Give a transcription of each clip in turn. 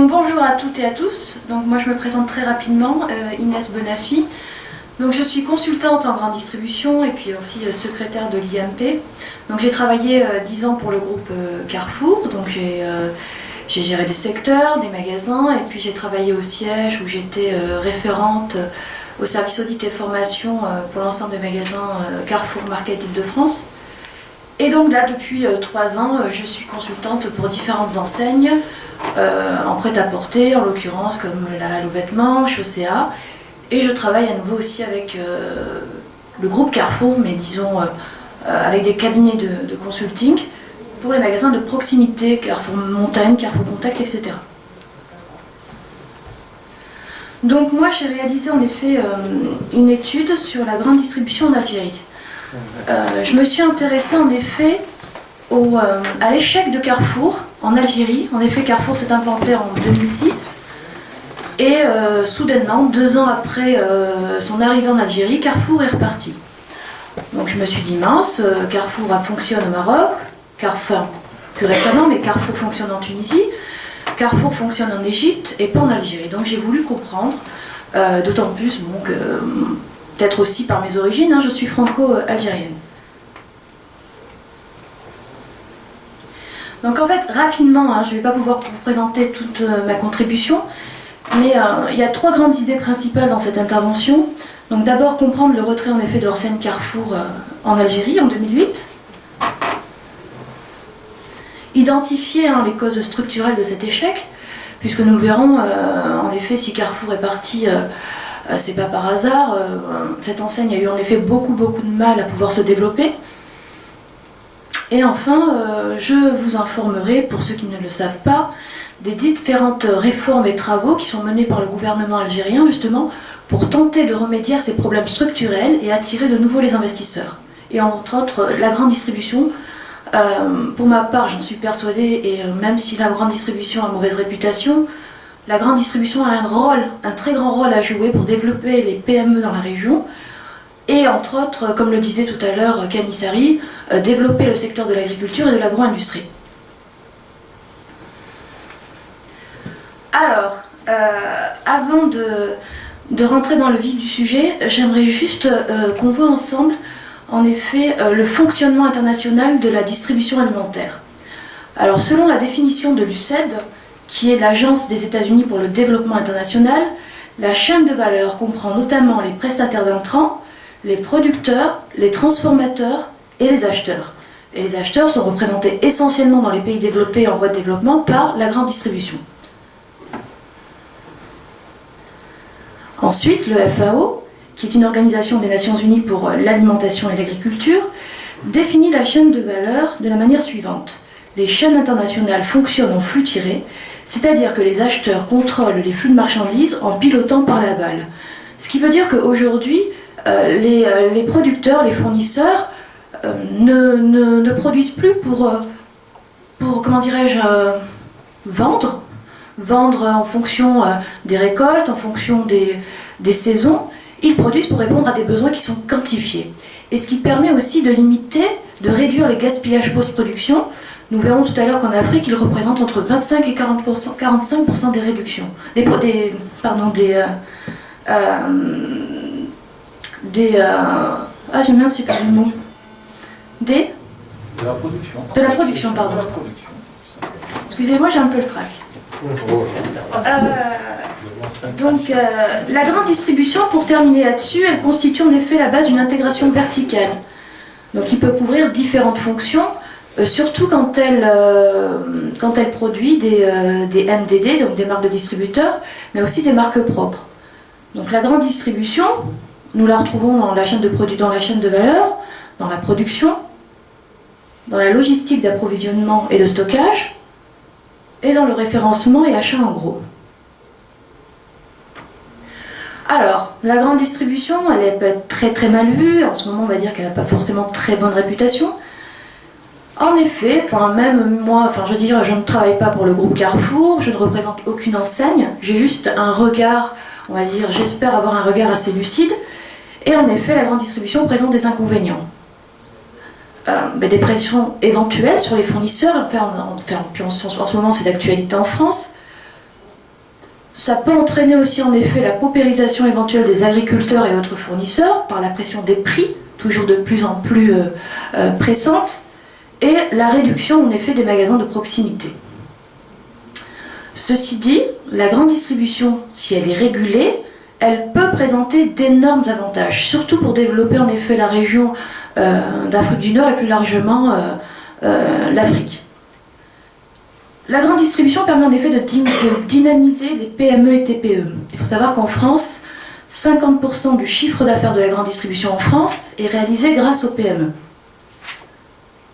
bonjour à toutes et à tous. Donc moi je me présente très rapidement, Inès Bonafi. Donc je suis consultante en grande distribution et puis aussi secrétaire de l'IMP. Donc j'ai travaillé 10 ans pour le groupe Carrefour. Donc j'ai géré des secteurs, des magasins, et puis j'ai travaillé au siège où j'étais référente au service audit et formation pour l'ensemble des magasins Carrefour Market Île-de-France. Et donc là, depuis 3 ans, je suis consultante pour différentes enseignes, en prêt-à-porter, en l'occurrence comme la Halle aux vêtements, Chaussea. Et je travaille à nouveau aussi avec le groupe Carrefour, mais disons avec des cabinets de consulting pour les magasins de proximité, Carrefour Montagne, Carrefour Contact, etc. Donc moi, j'ai réalisé en effet une étude sur la grande distribution en Algérie. Je me suis intéressée en effet à l'échec de Carrefour en Algérie. En effet, Carrefour s'est implanté en 2006 et soudainement, 2 ans après son arrivée en Algérie, Carrefour est reparti. Donc je me suis dit mince, Carrefour fonctionne au Maroc, Carrefour, plus récemment, mais Carrefour fonctionne en Tunisie, Carrefour fonctionne en Égypte et pas en Algérie. Donc j'ai voulu comprendre, d'autant plus bon, que peut-être aussi par mes origines, je suis franco-algérienne. Donc en fait, rapidement, je ne vais pas pouvoir vous présenter toute ma contribution, mais il y a 3 grandes idées principales dans cette intervention. Donc d'abord, comprendre le retrait en effet de l'enseigne Carrefour en Algérie en 2008. Identifier les causes structurelles de cet échec, puisque nous le verrons, en effet, si Carrefour est parti... c'est pas par hasard, cette enseigne a eu en effet beaucoup de mal à pouvoir se développer. Et enfin, je vous informerai, pour ceux qui ne le savent pas, des différentes réformes et travaux qui sont menés par le gouvernement algérien justement pour tenter de remédier à ces problèmes structurels et attirer de nouveau les investisseurs. Et entre autres, la grande distribution, pour ma part j'en suis persuadée, et même si la grande distribution a mauvaise réputation, la grande distribution a un très grand rôle à jouer pour développer les PME dans la région et entre autres, comme le disait tout à l'heure Camille Sari, développer le secteur de l'agriculture et de l'agro-industrie. Alors, avant de rentrer dans le vif du sujet, j'aimerais juste qu'on voit ensemble en effet le fonctionnement international de la distribution alimentaire. Alors selon la définition de l'UCED, qui est l'Agence des États-Unis pour le développement international, la chaîne de valeur comprend notamment les prestataires d'intrants, les producteurs, les transformateurs et les acheteurs. Et les acheteurs sont représentés essentiellement dans les pays développés et en voie de développement par la grande distribution. Ensuite, le FAO, qui est une organisation des Nations Unies pour l'alimentation et l'agriculture, définit la chaîne de valeur de la manière suivante. Les chaînes internationales fonctionnent en flux tiré, c'est-à-dire que les acheteurs contrôlent les flux de marchandises en pilotant par l'aval. Ce qui veut dire qu'aujourd'hui, les producteurs, les fournisseurs ne produisent plus pour comment dirais-je, vendre en fonction des récoltes, en fonction des saisons. Ils produisent pour répondre à des besoins qui sont quantifiés. Et ce qui permet aussi de limiter, de réduire les gaspillages post-production. Nous verrons tout à l'heure qu'en Afrique, ils représentent entre 25 et 45% des réductions. J'aime bien ce le mot. De la production. De la production, pardon. De la production. Excusez-moi, j'ai un peu le trac. Donc, la grande distribution, pour terminer là-dessus, elle constitue en effet la base d'une intégration verticale. Donc, qui peut couvrir différentes fonctions, surtout quand elle produit des MDD, donc des marques de distributeurs, mais aussi des marques propres. Donc, la grande distribution, nous la retrouvons dans la chaîne de produits, dans la chaîne de valeur, dans la production, dans la logistique d'approvisionnement et de stockage, et dans le référencement et achat en gros. Alors, la grande distribution, elle peut être très mal vue. En ce moment, on va dire qu'elle n'a pas forcément très bonne réputation. En effet, même moi, je ne travaille pas pour le groupe Carrefour, je ne représente aucune enseigne. J'ai juste un regard, on va dire, j'espère avoir un regard assez lucide. Et en effet, la grande distribution présente des inconvénients. Des pressions éventuelles sur les fournisseurs, puis en ce moment c'est d'actualité en France, Ça peut entraîner aussi en effet la paupérisation éventuelle des agriculteurs et autres fournisseurs par la pression des prix, toujours de plus en plus pressante, et la réduction en effet des magasins de proximité. Ceci dit, la grande distribution, si elle est régulée, elle peut présenter d'énormes avantages, surtout pour développer en effet la région d'Afrique du Nord et plus largement l'Afrique. La grande distribution permet en effet de dynamiser les PME et TPE. Il faut savoir qu'en France, 50% du chiffre d'affaires de la grande distribution en France est réalisé grâce aux PME.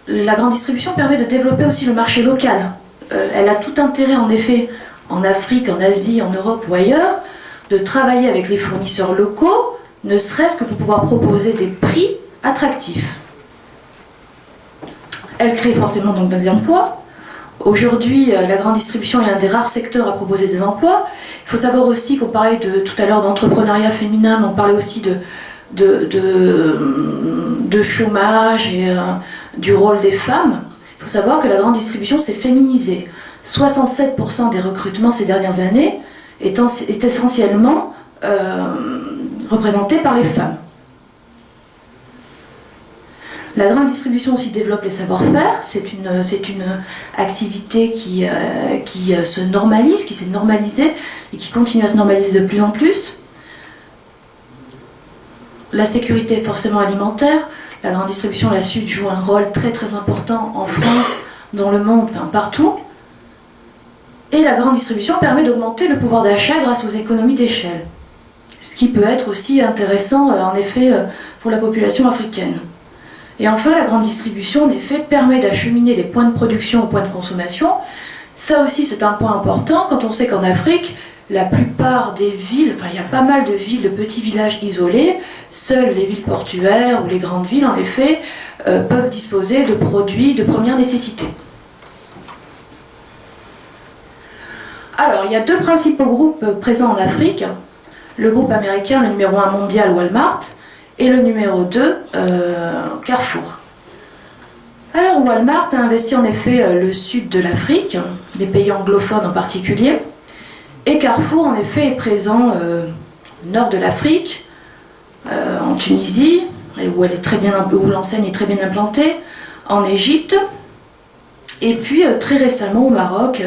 La grande distribution permet de développer aussi le marché local. Elle a tout intérêt en effet, en Afrique, en Asie, en Europe ou ailleurs, de travailler avec les fournisseurs locaux, ne serait-ce que pour pouvoir proposer des prix attractifs. Elle crée forcément donc des emplois. Aujourd'hui, la grande distribution est l'un des rares secteurs à proposer des emplois. Il faut savoir aussi qu'on parlait tout à l'heure d'entrepreneuriat féminin, mais on parlait aussi de chômage et du rôle des femmes. Il faut savoir que la grande distribution s'est féminisée. 67% des recrutements ces dernières années est essentiellement représentés par les femmes. La grande distribution aussi développe les savoir-faire. C'est une activité qui se normalise, qui s'est normalisée et qui continue à se normaliser de plus en plus. La sécurité forcément alimentaire. La grande distribution, la Sud, joue un rôle très très important en France, dans le monde, enfin partout. Et la grande distribution permet d'augmenter le pouvoir d'achat grâce aux économies d'échelle. Ce qui peut être aussi intéressant en effet pour la population africaine. Et enfin, la grande distribution, en effet, permet d'acheminer les points de production aux points de consommation. Ça aussi, c'est un point important quand on sait qu'en Afrique, la plupart des villes, enfin il y a pas mal de villes, de petits villages isolés, seules les villes portuaires ou les grandes villes, en effet, peuvent disposer de produits de première nécessité. Alors, il y a deux principaux groupes présents en Afrique. Le groupe américain, le numéro 1 mondial, Walmart, et le numéro 2, Carrefour. Alors Walmart a investi en effet le sud de l'Afrique, les pays anglophones en particulier, et Carrefour en effet est présent au nord de l'Afrique, en Tunisie, où l'enseigne est très bien implantée, en Égypte, et puis très récemment au Maroc,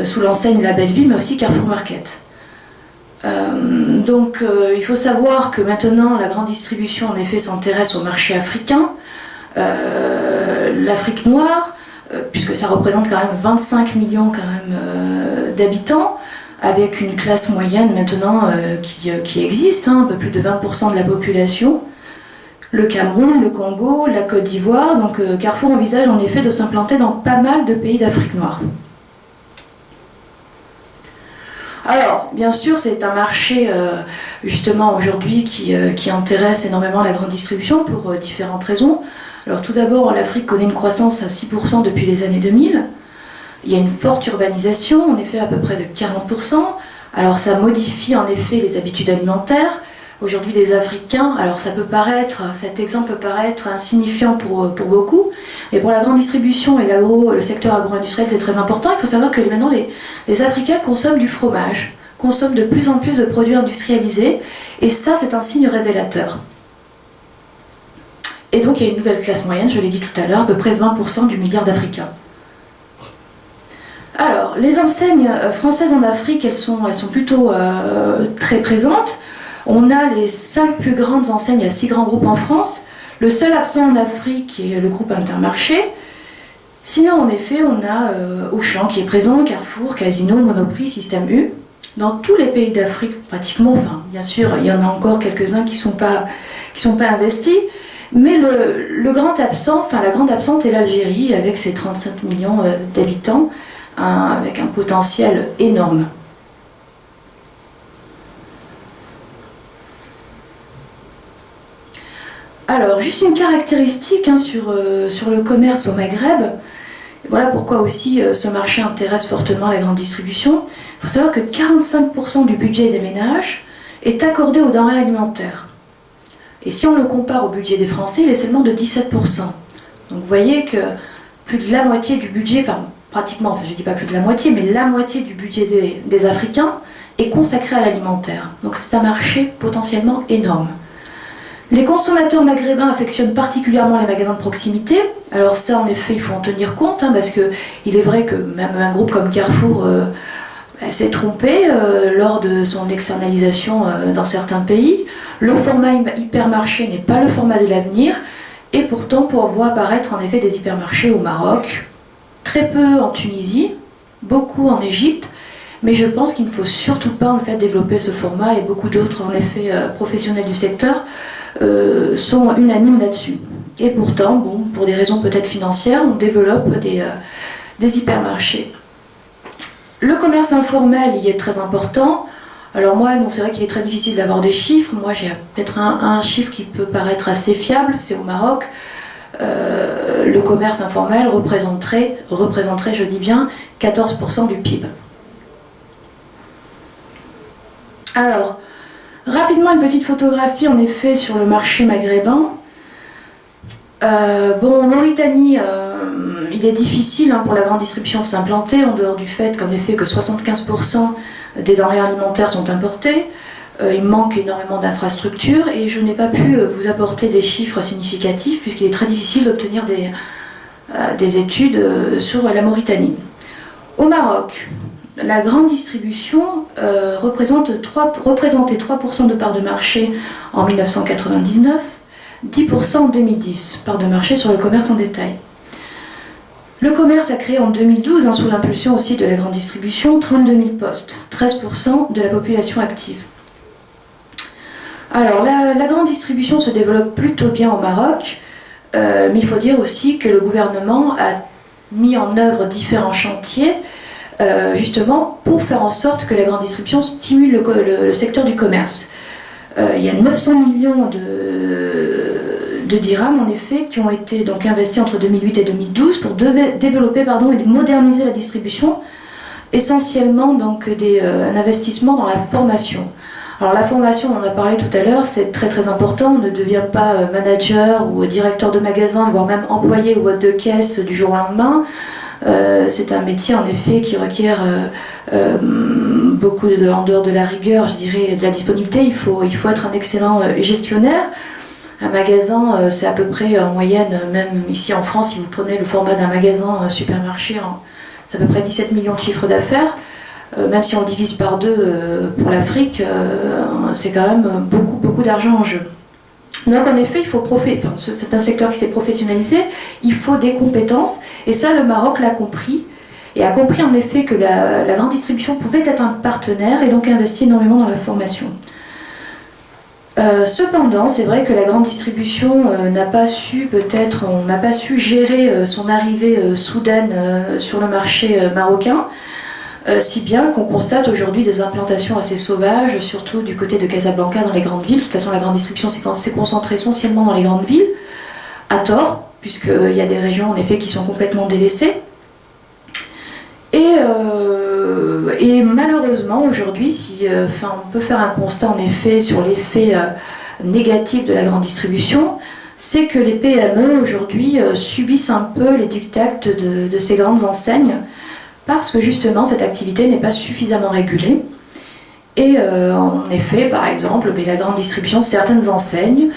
sous l'enseigne La Belle Vie, mais aussi Carrefour Market. Donc il faut savoir que maintenant la grande distribution en effet s'intéresse au marché africain, l'Afrique noire, puisque ça représente quand même 25 millions d'habitants, avec une classe moyenne maintenant qui existe, un peu plus de 20% de la population. Le Cameroun, le Congo, la Côte d'Ivoire, donc Carrefour envisage en effet de s'implanter dans pas mal de pays d'Afrique noire. Alors, bien sûr, c'est un marché, justement, aujourd'hui, qui intéresse énormément la grande distribution pour différentes raisons. Alors, tout d'abord, l'Afrique connaît une croissance à 6% depuis les années 2000. Il y a une forte urbanisation, en effet, à peu près de 40%. Alors, ça modifie, en effet, les habitudes alimentaires. Aujourd'hui, les Africains, alors cet exemple peut paraître insignifiant pour beaucoup, mais pour la grande distribution et le secteur agro-industriel, c'est très important. Il faut savoir que maintenant, les Africains consomment du fromage, consomment de plus en plus de produits industrialisés, et ça, c'est un signe révélateur. Et donc, il y a une nouvelle classe moyenne, je l'ai dit tout à l'heure, à peu près 20% du milliard d'Africains. Alors, les enseignes françaises en Afrique, elles sont plutôt très présentes. On a les 5 plus grandes enseignes, il y a 6 grands groupes en France. Le seul absent en Afrique est le groupe Intermarché. Sinon, en effet, on a Auchan qui est présent, Carrefour, Casino, Monoprix, Système U. Dans tous les pays d'Afrique, pratiquement, enfin, bien sûr, il y en a encore quelques-uns qui sont pas investis. Mais le grand absent, enfin la grande absente est l'Algérie, avec ses 35 millions d'habitants, avec un potentiel énorme. Alors, juste une caractéristique sur le commerce au Maghreb. Voilà pourquoi aussi ce marché intéresse fortement la grande distribution. Il faut savoir que 45% du budget des ménages est accordé aux denrées alimentaires. Et si on le compare au budget des Français, il est seulement de 17%. Donc vous voyez que plus de la moitié du budget, enfin pratiquement, enfin je ne dis pas plus de la moitié, mais la moitié du budget des Africains est consacré à l'alimentaire. Donc c'est un marché potentiellement énorme. Les consommateurs maghrébins affectionnent particulièrement les magasins de proximité. Alors ça, en effet, il faut en tenir compte, parce qu'il est vrai que même un groupe comme Carrefour s'est trompé lors de son externalisation dans certains pays. Le format hypermarché n'est pas le format de l'avenir, et pourtant on voit apparaître en effet des hypermarchés au Maroc, très peu en Tunisie, beaucoup en Égypte, mais je pense qu'il ne faut surtout pas en fait développer ce format, et beaucoup d'autres en effet professionnels du secteur sont unanimes là-dessus. Et pourtant, bon, pour des raisons peut-être financières, on développe des hypermarchés. Le commerce informel y est très important. Alors moi, c'est vrai qu'il est très difficile d'avoir des chiffres. Moi, j'ai peut-être un chiffre qui peut paraître assez fiable, c'est au Maroc. Le commerce informel représenterait, je dis bien, 14% du PIB. Alors, rapidement, une petite photographie en effet sur le marché maghrébin. En Mauritanie, il est difficile pour la grande distribution de s'implanter, en dehors du fait qu'en effet que 75% des denrées alimentaires sont importées. Il manque énormément d'infrastructures, et je n'ai pas pu vous apporter des chiffres significatifs puisqu'il est très difficile d'obtenir des études sur la Mauritanie. Au Maroc, la grande distribution représentait 3% de part de marché en 1999, 10% en 2010, part de marché sur le commerce en détail. Le commerce a créé en 2012, sous l'impulsion aussi de la grande distribution, 32 000 postes, 13% de la population active. Alors, la grande distribution se développe plutôt bien au Maroc, mais il faut dire aussi que le gouvernement a mis en œuvre différents chantiers, justement pour faire en sorte que la grande distribution stimule le secteur du commerce. Il y a 900 millions de dirhams, en effet, qui ont été donc investis entre 2008 et 2012 pour développer et moderniser la distribution, essentiellement donc un investissement dans la formation. Alors la formation, on en a parlé tout à l'heure, c'est très très important. On ne devient pas manager ou directeur de magasin, voire même employé ou hôte de caisse du jour au lendemain. C'est un métier en effet qui requiert beaucoup en dehors de la rigueur, je dirais, de la disponibilité. Il faut être un excellent gestionnaire. Un magasin, c'est à peu près en moyenne, même ici en France, si vous prenez le format d'un magasin supermarché, c'est à peu près 17 millions de chiffres d'affaires. Même si on le divise par deux pour l'Afrique, c'est quand même beaucoup d'argent en jeu. Donc en effet, c'est un secteur qui s'est professionnalisé, il faut des compétences, et ça le Maroc l'a compris, et a compris en effet que la grande distribution pouvait être un partenaire, et donc investi énormément dans la formation. Cependant, c'est vrai que la grande distribution n'a pas su gérer son arrivée soudaine sur le marché marocain, si bien qu'on constate aujourd'hui des implantations assez sauvages, surtout du côté de Casablanca dans les grandes villes. De toute façon, la grande distribution s'est concentrée essentiellement dans les grandes villes, à tort, puisqu'il y a des régions en effet qui sont complètement délaissées. Et malheureusement, aujourd'hui, on peut faire un constat en effet sur l'effet négatif de la grande distribution, c'est que les PME aujourd'hui subissent un peu les diktats de ces grandes enseignes, parce que justement cette activité n'est pas suffisamment régulée. Et en effet, par exemple, la grande distribution, certaines enseignes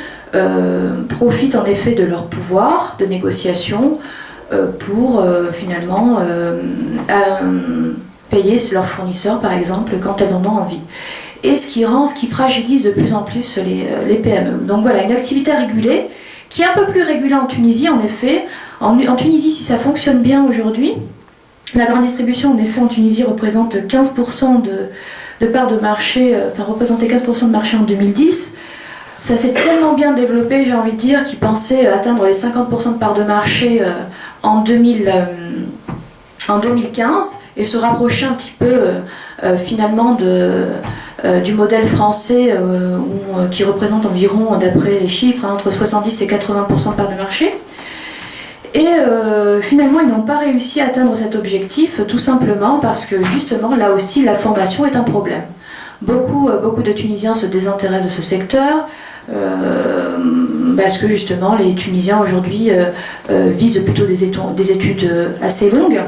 profitent en effet de leur pouvoir de négociation pour finalement payer leurs fournisseurs, par exemple, quand elles en ont envie. Et ce qui fragilise de plus en plus les PME. Donc voilà, une activité régulée, qui est un peu plus régulée en Tunisie, en effet. En Tunisie, si ça fonctionne bien aujourd'hui, la grande distribution, en effet, en Tunisie, représente 15% de part de marché, représentait 15% de marché en 2010. Ça s'est tellement bien développé, j'ai envie de dire, qu'ils pensaient atteindre les 50% de part de marché en 2015, et se rapprocher un petit peu finalement du modèle français qui représente environ, d'après les chiffres, entre 70 et 80% de part de marché. Et finalement, ils n'ont pas réussi à atteindre cet objectif, tout simplement parce que justement, là aussi, la formation est un problème. Beaucoup de Tunisiens se désintéressent de ce secteur, parce que justement, les Tunisiens aujourd'hui visent plutôt des études assez longues.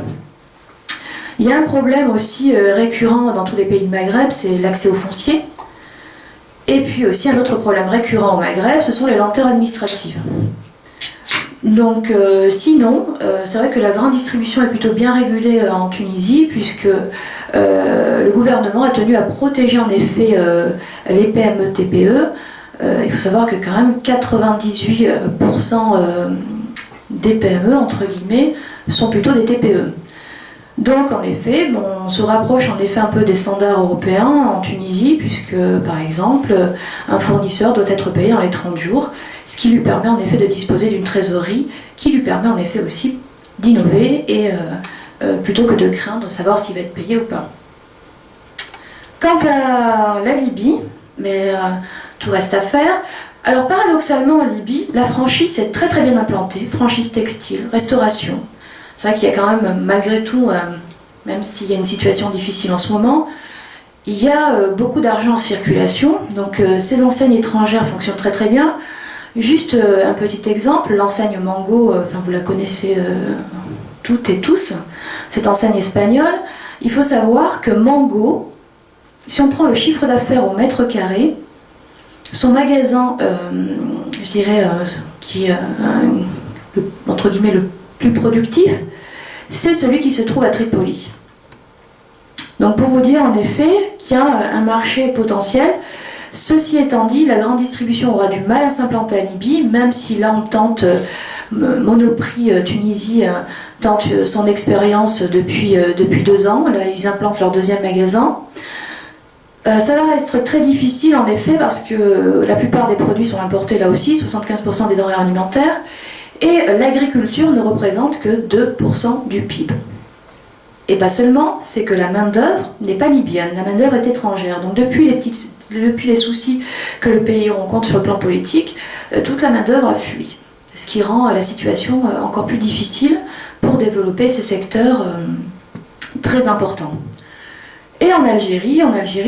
Il y a un problème aussi récurrent dans tous les pays du Maghreb, c'est l'accès au foncier. Et puis aussi un autre problème récurrent au Maghreb, ce sont les lenteurs administratives. Donc sinon, c'est vrai que la grande distribution est plutôt bien régulée en Tunisie, puisque le gouvernement a tenu à protéger en effet les PME TPE. Il faut savoir que quand même 98% des PME, entre guillemets, sont plutôt des TPE. Donc en effet, bon, on se rapproche en effet un peu des standards européens en Tunisie, puisque par exemple, un fournisseur doit être payé dans les 30 jours, ce qui lui permet en effet de disposer d'une trésorerie, qui lui permet en effet aussi d'innover, et plutôt que de craindre de savoir s'il va être payé ou pas. Quant à la Libye, mais tout reste à faire. Alors paradoxalement en Libye, la franchise est très très bien implantée, franchise textile, restauration. C'est vrai qu'il y a quand même, malgré tout, même s'il y a une situation difficile en ce moment, il y a beaucoup d'argent en circulation, donc ces enseignes étrangères fonctionnent très très bien. Juste un petit exemple, l'enseigne Mango, vous la connaissez toutes et tous, cette enseigne espagnole. Il faut savoir que Mango, si on prend le chiffre d'affaires au mètre carré, son magasin, je dirais, qui est entre guillemets le plus productif, c'est celui qui se trouve à Tripoli. Donc pour vous dire en effet qu'il y a un marché potentiel. Ceci étant dit, la grande distribution aura du mal à s'implanter à Libye, même si là on tente, Monoprix Tunisie tente son expérience depuis 2 ans. Là ils implantent leur 2e magasin. Ça va être très difficile en effet parce que la plupart des produits sont importés là aussi, 75% des denrées alimentaires, et l'agriculture ne représente que 2% du PIB. Et pas seulement, c'est que la main-d'œuvre n'est pas libyenne, la main-d'œuvre est étrangère. Donc depuis les soucis que le pays rencontre sur le plan politique, toute la main-d'œuvre a fui. Ce qui rend la situation encore plus difficile pour développer ces secteurs très importants. Et en Algérie,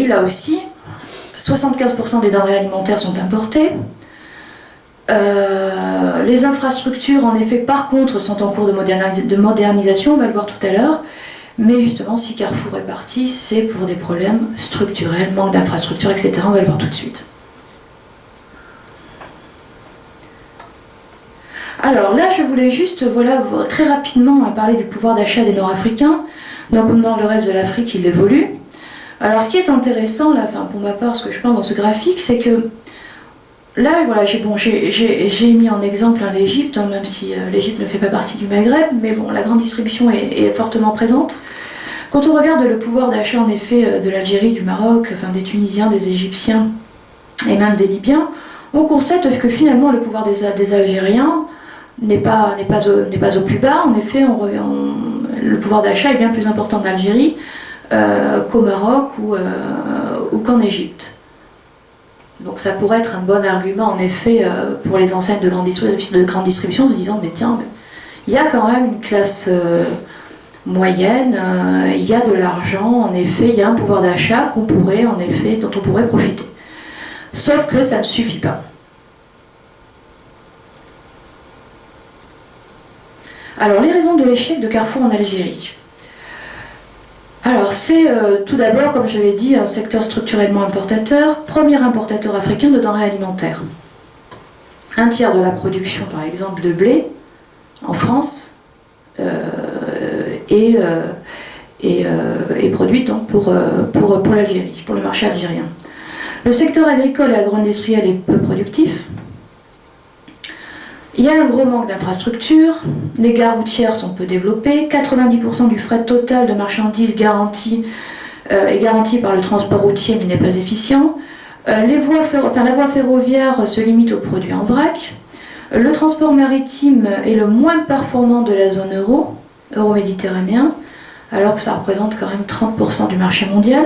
là aussi, 75% des denrées alimentaires sont importées. Les infrastructures, en effet, par contre, sont en cours de modernisation, on va le voir tout à l'heure. Mais justement, si Carrefour est parti, c'est pour des problèmes structurels, manque d'infrastructures, etc. On va le voir tout de suite. Alors là, je voulais juste, très rapidement parler du pouvoir d'achat des Nord-Africains. Donc, comme dans le reste de l'Afrique, il évolue. Alors, ce qui est intéressant, là, pour ma part, ce que je pense dans ce graphique, c'est que là, j'ai mis en exemple l'Égypte, même si l'Égypte ne fait pas partie du Maghreb, mais bon, la grande distribution est fortement présente. Quand on regarde le pouvoir d'achat, en effet, de l'Algérie, du Maroc, des Tunisiens, des Égyptiens et même des Libyens, on constate que finalement, le pouvoir des Algériens n'est pas au plus bas. En effet, le pouvoir d'achat est bien plus important en Algérie qu'au Maroc ou qu'en Égypte. Donc ça pourrait être un bon argument en effet pour les enseignes de grande distribution, se disant mais tiens, il y a quand même une classe moyenne, il y a de l'argent, en effet, il y a un pouvoir d'achat dont on pourrait profiter. Sauf que ça ne suffit pas. Alors les raisons de l'échec de Carrefour en Algérie. Alors c'est tout d'abord, comme je l'ai dit, un secteur structurellement importateur, premier importateur africain de denrées alimentaires. Un tiers de la production, par exemple, de blé en France est produite donc pour l'Algérie, pour le marché algérien. Le secteur agricole et agro-industriel est peu productif. Il y a un gros manque d'infrastructures, les gares routières sont peu développées, 90% du fret total de marchandises est garanti par le transport routier mais n'est pas efficient. La voie ferroviaire se limite aux produits en vrac. Le transport maritime est le moins performant de la zone euro-méditerranéen, alors que ça représente quand même 30% du marché mondial.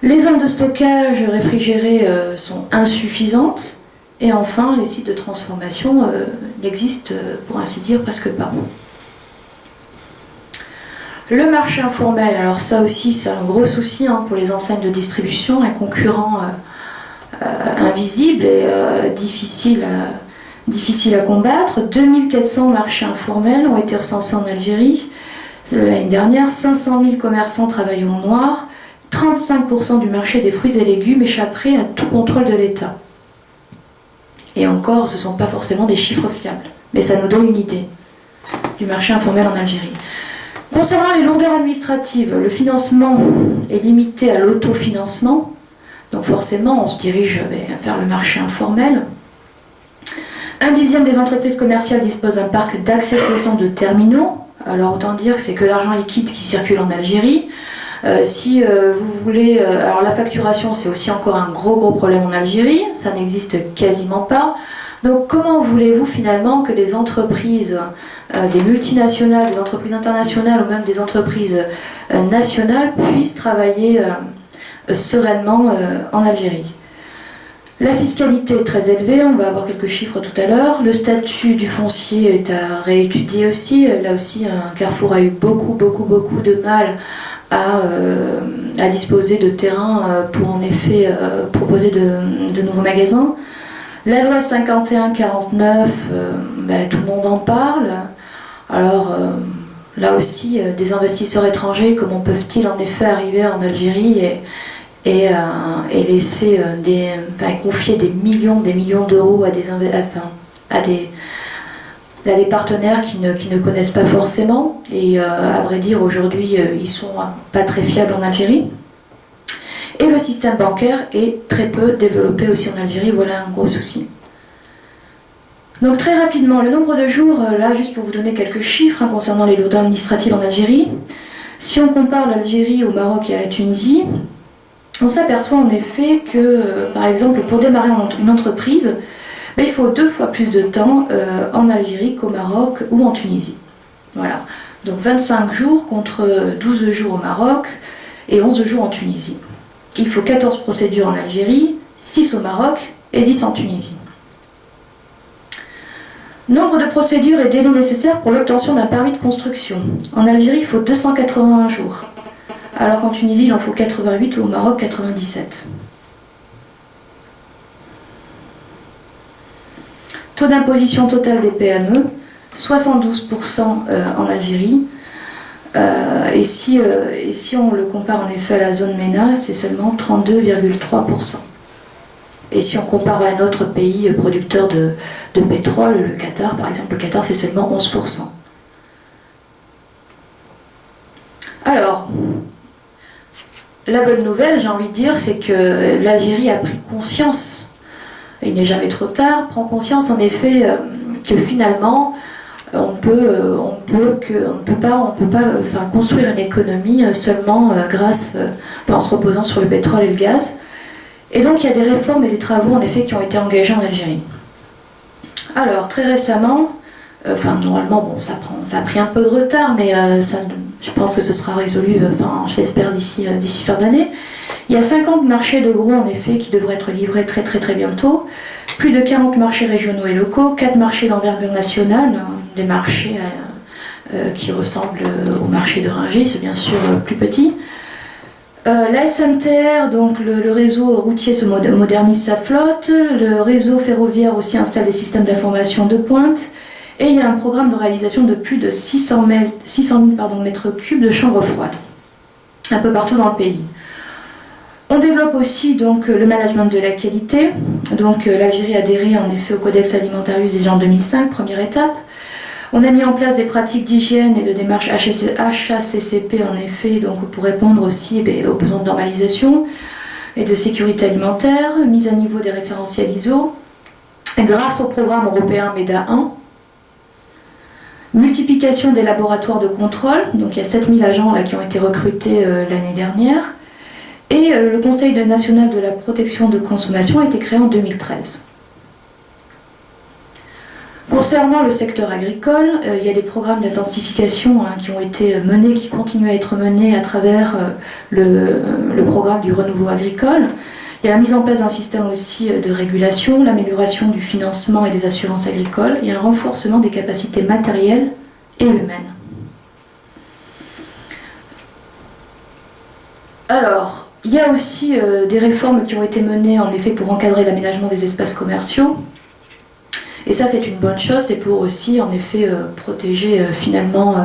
Les zones de stockage réfrigérées sont insuffisantes. Et enfin, les sites de transformation n'existent, pour ainsi dire, presque pas. Le marché informel, alors ça aussi, c'est un gros souci pour les enseignes de distribution, un concurrent invisible et difficile à combattre. 2400 marchés informels ont été recensés en Algérie. l'année dernière, 500 000 commerçants travaillent au noir, 35% du marché des fruits et légumes échapperait à tout contrôle de l'État. Et encore, ce ne sont pas forcément des chiffres fiables, mais ça nous donne une idée du marché informel en Algérie. Concernant les lourdeurs administratives, le financement est limité à l'autofinancement, donc forcément on se dirige vers le marché informel. 1/10 des entreprises commerciales disposent d'un parc d'acceptation de terminaux. Alors autant dire que c'est que l'argent liquide qui circule en Algérie. Si vous voulez... alors la facturation, c'est aussi encore un gros problème en Algérie, ça n'existe quasiment pas. Donc comment voulez-vous finalement que des entreprises, des multinationales, des entreprises internationales ou même des entreprises nationales puissent travailler sereinement en Algérie? La fiscalité est très élevée, on va avoir quelques chiffres tout à l'heure. Le statut du foncier est à réétudier aussi. Là aussi, Carrefour a eu beaucoup de mal à disposer de terrain pour en effet proposer de nouveaux magasins. La loi 51-49, tout le monde en parle. Alors là aussi, des investisseurs étrangers, comment peuvent-ils en effet arriver en Algérie et laisser confier des millions d'euros à des partenaires qui ne connaissent pas forcément. Et à vrai dire, aujourd'hui, ils sont pas très fiables en Algérie. Et le système bancaire est très peu développé aussi en Algérie, voilà un gros souci. Donc très rapidement, le nombre de jours, là juste pour vous donner quelques chiffres concernant les lourdeurs administratives en Algérie. Si on compare l'Algérie au Maroc et à la Tunisie, on s'aperçoit en effet que, par exemple, pour démarrer une entreprise, il faut 2 fois plus de temps en Algérie qu'au Maroc ou en Tunisie. Voilà. Donc 25 jours contre 12 jours au Maroc et 11 jours en Tunisie. Il faut 14 procédures en Algérie, 6 au Maroc et 10 en Tunisie. Nombre de procédures et délais nécessaires pour l'obtention d'un permis de construction. En Algérie, il faut 281 jours. Alors qu'en Tunisie, il en faut 88 ou au Maroc, 97. Taux d'imposition totale des PME, 72% en Algérie. Et si on le compare en effet à la zone MENA, c'est seulement 32,3%. Et si on compare à un autre pays producteur de pétrole, le Qatar par exemple, le Qatar c'est seulement 11%. Alors, la bonne nouvelle, j'ai envie de dire, c'est que l'Algérie a pris conscience, il n'est jamais trop tard, prend conscience en effet que finalement on ne peut pas construire une économie seulement en se reposant sur le pétrole et le gaz. Et donc il y a des réformes et des travaux en effet qui ont été engagés en Algérie. Alors très récemment, normalement ça a pris un peu de retard, mais je pense que ce sera résolu, je l'espère d'ici fin d'année. Il y a 50 marchés de gros en effet qui devraient être livrés très bientôt, plus de 40 marchés régionaux et locaux, 4 marchés d'envergure nationale, des marchés qui ressemblent au marché de Rungis, c'est bien sûr plus petit. La SNTR, donc le réseau routier se modernise sa flotte, le réseau ferroviaire aussi installe des systèmes d'information de pointe, et il y a un programme de réalisation de plus de 600 000 mètres cubes de chambres froides, un peu partout dans le pays. On développe aussi donc le management de la qualité. Donc l'Algérie a adhéré en effet au Codex Alimentarius déjà en 2005, première étape. On a mis en place des pratiques d'hygiène et de démarche HACCP en effet, donc pour répondre aussi aux besoins de normalisation et de sécurité alimentaire, mise à niveau des référentiels ISO, grâce au programme européen MEDA 1, multiplication des laboratoires de contrôle, donc il y a 7000 agents là qui ont été recrutés l'année dernière, et le Conseil national de la protection de consommation a été créé en 2013. Concernant le secteur agricole, il y a des programmes d'intensification qui ont été menés, qui continuent à être menés à travers le programme du renouveau agricole. Il y a la mise en place d'un système aussi de régulation, l'amélioration du financement et des assurances agricoles, et un renforcement des capacités matérielles et humaines. Alors, il y a aussi des réformes qui ont été menées en effet pour encadrer l'aménagement des espaces commerciaux. Et ça c'est une bonne chose, c'est pour aussi en effet protéger finalement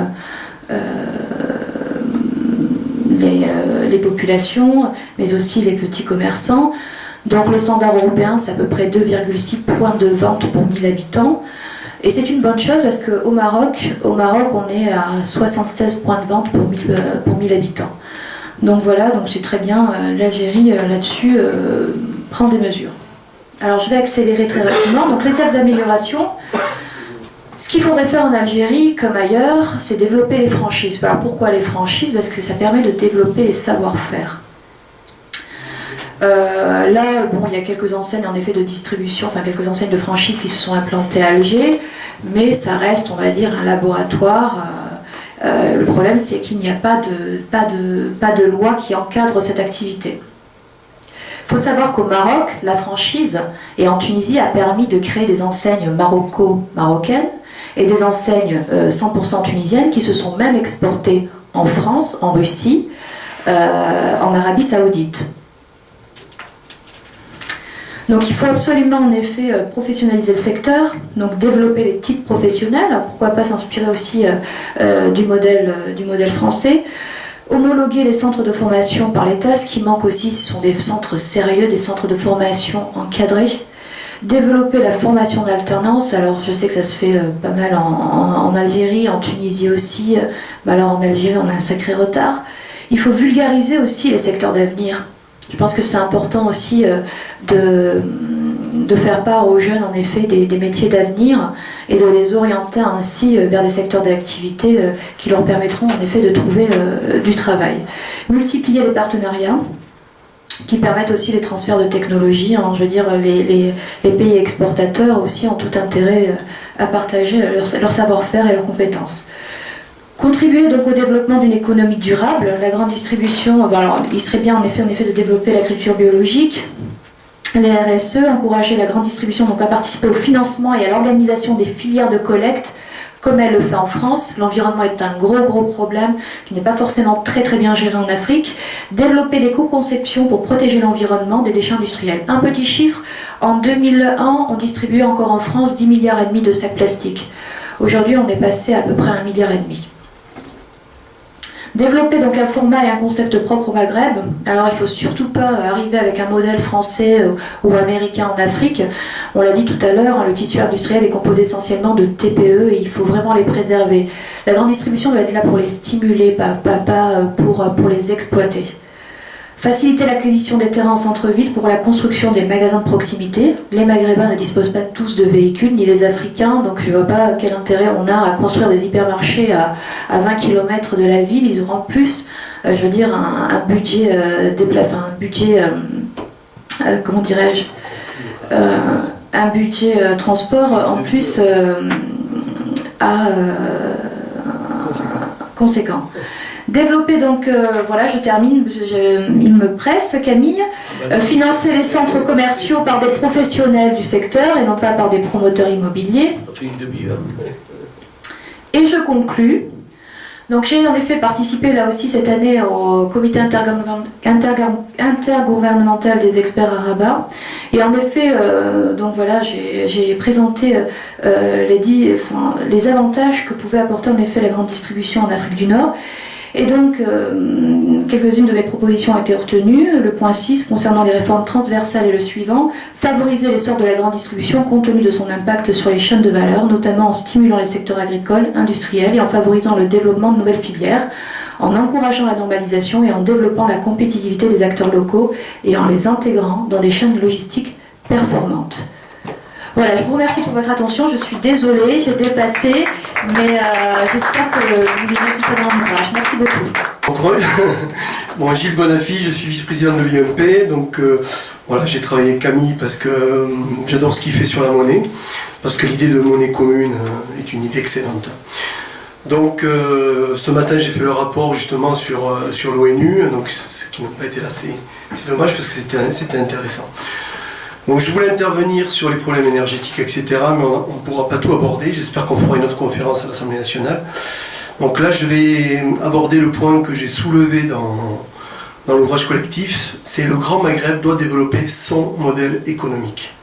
les populations, mais aussi les petits commerçants. Donc le standard européen, c'est à peu près 2,6 points de vente pour 1000 habitants. Et c'est une bonne chose parce qu'au Maroc, on est à 76 points de vente pour 1000 habitants. Donc voilà, donc c'est très bien, l'Algérie là-dessus prend des mesures. Alors je vais accélérer très rapidement. Donc les axes d'amélioration, ce qu'il faudrait faire en Algérie comme ailleurs, c'est développer les franchises. Alors pourquoi les franchises? Parce que ça permet de développer les savoir-faire. Là, bon, il y a quelques enseignes en effet de distribution, enfin quelques enseignes de franchise qui se sont implantées à Alger, mais ça reste, on va dire, un laboratoire. Le problème, c'est qu'il n'y a pas de loi qui encadre cette activité. Il faut savoir qu'au Maroc, la franchise et en Tunisie a permis de créer des enseignes marocaines et des enseignes 100% tunisiennes qui se sont même exportées en France, en Russie, en Arabie Saoudite. Donc il faut absolument en effet professionnaliser le secteur, donc développer les titres professionnels, alors pourquoi pas s'inspirer aussi du modèle français, homologuer les centres de formation par l'État, ce qui manque aussi ce sont des centres sérieux, des centres de formation encadrés, développer la formation d'alternance, alors je sais que ça se fait pas mal en Algérie, en Tunisie aussi, mais alors en Algérie on a un sacré retard. Il faut vulgariser aussi les secteurs d'avenir. Je pense que c'est important aussi de faire part aux jeunes en effet des métiers d'avenir et de les orienter ainsi vers des secteurs d'activité qui leur permettront en effet de trouver du travail. Multiplier les partenariats qui permettent aussi les transferts de technologies. Hein, je veux dire, les pays exportateurs aussi ont tout intérêt à partager leur savoir-faire et leurs compétences. Contribuer donc au développement d'une économie durable, la grande distribution, alors, il serait bien en effet de développer l'agriculture biologique, les RSE, encourager la grande distribution donc à participer au financement et à l'organisation des filières de collecte, comme elle le fait en France. L'environnement est un gros problème qui n'est pas forcément très bien géré en Afrique. Développer l'éco-conception pour protéger l'environnement des déchets industriels. Un petit chiffre, en 2001, on distribuait encore en France 10,5 milliards de sacs plastiques. Aujourd'hui, on est passé à peu près à 1,5 milliard. Développer donc un format et un concept propre au Maghreb. Alors il ne faut surtout pas arriver avec un modèle français ou américain en Afrique. On l'a dit tout à l'heure, le tissu industriel est composé essentiellement de TPE et il faut vraiment les préserver. La grande distribution doit être là pour les stimuler, pas pour les exploiter. Faciliter l'acquisition des terrains en centre-ville pour la construction des magasins de proximité. Les Maghrébins ne disposent pas tous de véhicules, ni les Africains, donc je ne vois pas quel intérêt on a à construire des hypermarchés à 20 km de la ville. Ils auront plus, je veux dire, un budget comment dirais-je, un budget transport en plus conséquent. Développer donc, voilà, je termine, il me presse Camille, financer les centres commerciaux par des professionnels du secteur et non pas par des promoteurs immobiliers. Ça fait une demi-heure. Et je conclus. Donc j'ai en effet participé là aussi cette année au comité intergouvernemental des experts à Rabat. Et en effet, donc voilà, j'ai présenté les avantages que pouvait apporter en effet la grande distribution en Afrique du Nord. Et donc, quelques-unes de mes propositions ont été retenues. Le point 6, concernant les réformes transversales, est le suivant. Favoriser l'essor de la grande distribution compte tenu de son impact sur les chaînes de valeur, notamment en stimulant les secteurs agricoles, industriels et en favorisant le développement de nouvelles filières, en encourageant la normalisation et en développant la compétitivité des acteurs locaux et en les intégrant dans des chaînes logistiques performantes. Voilà, je vous remercie pour votre attention. Je suis désolée, j'ai dépassé, mais j'espère que vous lirez tout ça dans l'ouvrage. Merci beaucoup. Bon, Gilles Bonaffi, je suis vice-président de l'IMP. Donc voilà, j'ai travaillé avec Camille parce que j'adore ce qu'il fait sur la monnaie, parce que l'idée de monnaie commune est une idée excellente. Donc ce matin j'ai fait le rapport justement sur l'ONU, donc ceux qui n'ont pas été là c'est dommage parce que c'était intéressant. Donc je voulais intervenir sur les problèmes énergétiques, etc., mais on ne pourra pas tout aborder. J'espère qu'on fera une autre conférence à l'Assemblée nationale. Donc là, je vais aborder le point que j'ai soulevé dans l'ouvrage collectif, c'est le Grand Maghreb doit développer son modèle économique.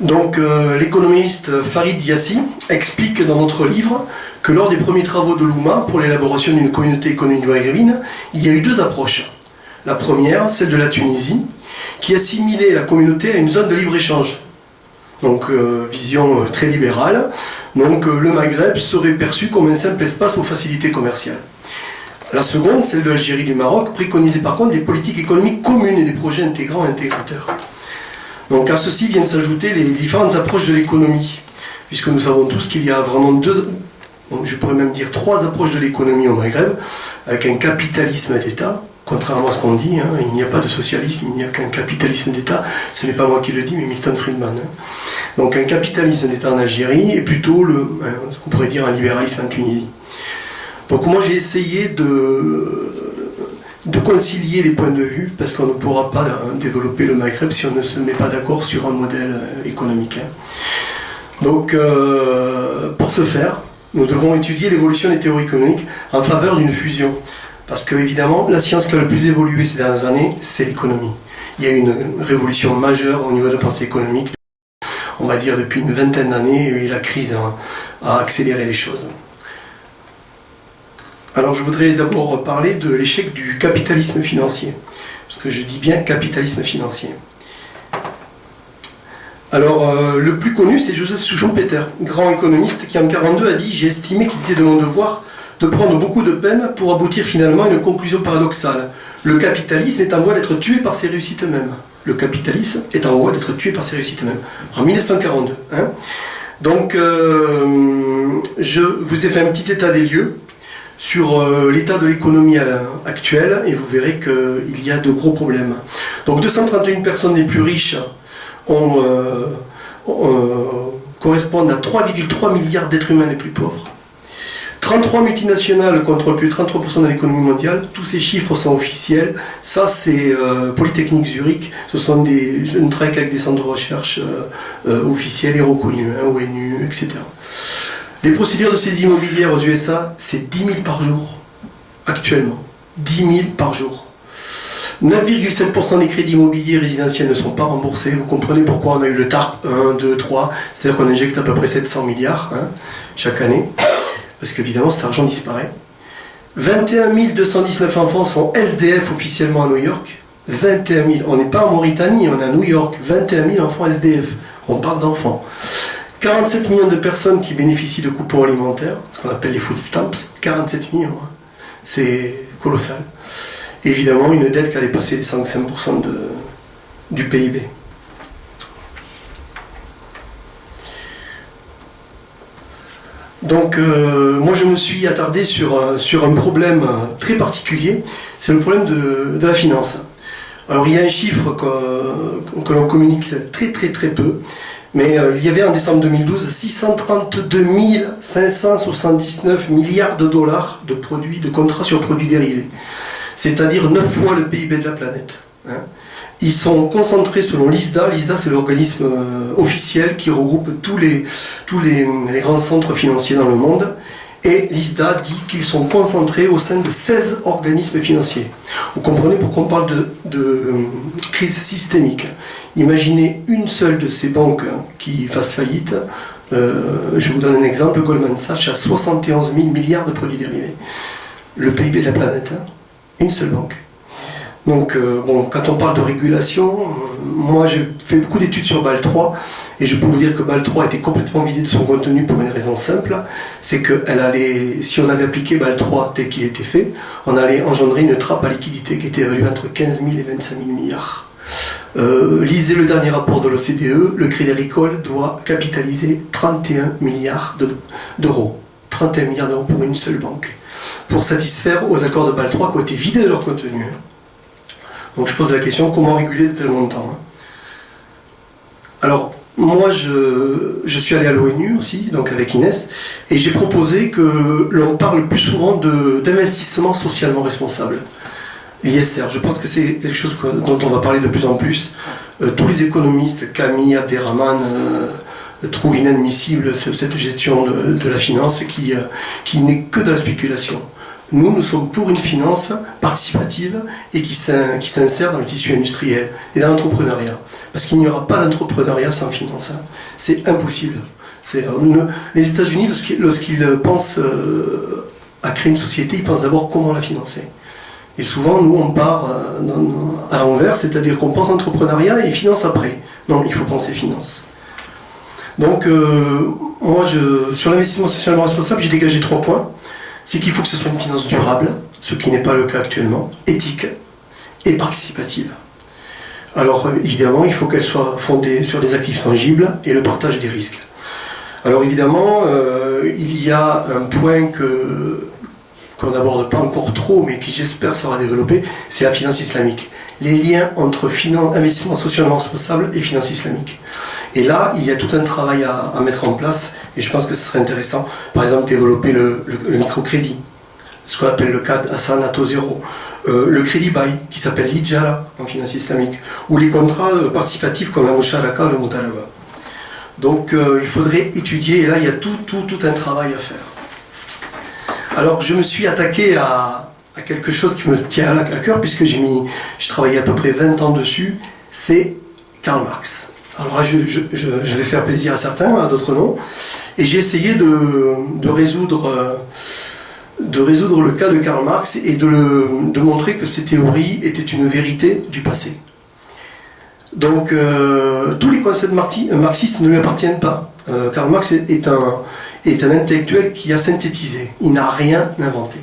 Donc l'économiste Farid Yassi explique dans notre livre que lors des premiers travaux de l'OUMA pour l'élaboration d'une communauté économique maghrébine, il y a eu deux approches. La première, celle de la Tunisie, qui assimilait la communauté à une zone de libre-échange. Donc vision très libérale. Donc le Maghreb serait perçu comme un simple espace aux facilités commerciales. La seconde, celle de l'Algérie et du Maroc, préconisait par contre des politiques économiques communes et des projets intégrants et intégrateurs. Donc à ceci viennent s'ajouter les différentes approches de l'économie, puisque nous savons tous qu'il y a vraiment je pourrais même dire trois approches de l'économie au Maghreb, avec un capitalisme d'État. Contrairement à ce qu'on dit, il n'y a pas de socialisme, il n'y a qu'un capitalisme d'État. Ce n'est pas moi qui le dis, mais Milton Friedman. Donc un capitalisme d'État en Algérie et plutôt ce qu'on pourrait dire un libéralisme en Tunisie. Donc moi j'ai essayé de concilier les points de vue, parce qu'on ne pourra pas développer le Maghreb si on ne se met pas d'accord sur un modèle économique. Donc pour ce faire, nous devons étudier l'évolution des théories économiques en faveur d'une fusion. Parce que, évidemment, la science qui a le plus évolué ces dernières années, c'est l'économie. Il y a eu une révolution majeure au niveau de la pensée économique, on va dire depuis une vingtaine d'années, et la crise a accéléré les choses. Alors, je voudrais d'abord parler de l'échec du capitalisme financier. Parce que je dis bien capitalisme financier. Alors, le plus connu, c'est Joseph Schumpeter, grand économiste, qui en 1942 a dit « J'ai estimé qu'il était de mon devoir de prendre beaucoup de peine pour aboutir finalement à une conclusion paradoxale. Le capitalisme est en voie d'être tué par ses réussites mêmes. » Le capitalisme est en voie d'être tué par ses réussites mêmes. En 1942. Donc, je vous ai fait un petit état des lieux sur l'état de l'économie actuelle, et vous verrez qu'il y a de gros problèmes. Donc, 231 personnes les plus riches correspondent à 3,3 milliards d'êtres humains les plus pauvres. 33 multinationales contrôlent plus de 33% de l'économie mondiale. Tous ces chiffres sont officiels. Ça, c'est Polytechnique Zurich. Je ne travaille qu'avec des centres de recherche officiels et reconnus, ONU, etc. Les procédures de saisie immobilière aux USA, c'est 10 000 par jour, actuellement. 10 000 par jour. 9,7% des crédits immobiliers résidentiels ne sont pas remboursés. Vous comprenez pourquoi on a eu le TARP 1, 2, 3. C'est-à-dire qu'on injecte à peu près 700 milliards chaque année. Parce qu'évidemment, cet argent disparaît. 21 219 enfants sont SDF officiellement à New York. 21 000. On n'est pas en Mauritanie, on est à New York. 21 000 enfants SDF. On parle d'enfants. 47 millions de personnes qui bénéficient de coupons alimentaires, ce qu'on appelle les food stamps. 47 millions. C'est colossal. Et évidemment, une dette qui a dépassé les 105% du PIB. Donc, moi je me suis attardé sur un problème très particulier, c'est le problème de la finance. Alors il y a un chiffre que l'on communique très peu, mais il y avait en décembre 2012 632 579 milliards de dollars de contrats sur produits dérivés, c'est-à-dire 9 fois le PIB de la planète. Ils sont concentrés selon l'ISDA. L'ISDA, c'est l'organisme officiel qui regroupe tous les grands centres financiers dans le monde. Et l'ISDA dit qu'ils sont concentrés au sein de 16 organismes financiers. Vous comprenez pourquoi on parle de crise systémique. Imaginez une seule de ces banques qui fasse faillite. Je vous donne un exemple. Goldman Sachs a 71 000 milliards de produits dérivés. Le PIB de la planète. Une seule banque. Donc, quand on parle de régulation, moi j'ai fait beaucoup d'études sur BAL 3, et je peux vous dire que BAL 3 était complètement vidé de son contenu pour une raison simple, c'est que si on avait appliqué BAL 3 tel qu'il était fait, on allait engendrer une trappe à liquidité qui était évaluée entre 15 000 et 25 000 milliards. Lisez le dernier rapport de l'OCDE, le Crédit Agricole doit capitaliser 31 milliards d'euros. 31 milliards d'euros pour une seule banque, pour satisfaire aux accords de BAL 3 qui ont été vidés de leur contenu. Donc je pose la question, comment réguler de tel montant? Alors, moi je suis allé à l'ONU aussi, donc avec Inès, et j'ai proposé que l'on parle plus souvent d'investissement socialement responsable. L'ISR, je pense que c'est quelque chose dont on va parler de plus en plus. Tous les économistes, Camille, Abderrahman, trouvent inadmissible cette gestion de la finance qui n'est que de la spéculation. Nous sommes pour une finance participative et qui s'insère dans le tissu industriel et dans l'entrepreneuriat. Parce qu'il n'y aura pas d'entrepreneuriat sans finance. C'est impossible. Les États-Unis, lorsqu'ils pensent à créer une société, ils pensent d'abord comment la financer. Et souvent, nous, on part à l'envers, c'est-à-dire qu'on pense entrepreneuriat et finance après. Non, il faut penser finance. Donc, moi, sur l'investissement socialement responsable, j'ai dégagé 3 points. C'est qu'il faut que ce soit une finance durable, ce qui n'est pas le cas actuellement, éthique et participative. Alors, évidemment, il faut qu'elle soit fondée sur des actifs tangibles et le partage des risques. Alors, évidemment, il y a un point qu'on n'aborde pas encore trop, mais qui j'espère sera développé, c'est la finance islamique. Les liens entre investissement socialement responsable et finance islamique. Et là, il y a tout un travail à mettre en place, et je pense que ce serait intéressant, par exemple, développer le microcrédit, ce qu'on appelle le CAD Hassan à taux zéro, le crédit bail, qui s'appelle l'Ijala en finance islamique, ou les contrats participatifs comme la Musharaka, le Mutalaba. Donc il faudrait étudier, et là il y a tout un travail à faire. Alors je me suis attaqué à quelque chose qui me tient à cœur, puisque j'ai travaillé à peu près 20 ans dessus, c'est Karl Marx. Alors là, je vais faire plaisir à certains, à d'autres non, et j'ai essayé de résoudre le cas de Karl Marx et de montrer que ces théories étaient une vérité du passé. Donc tous les concepts marxistes ne lui appartiennent pas. Karl Marx est un intellectuel qui a synthétisé, il n'a rien inventé.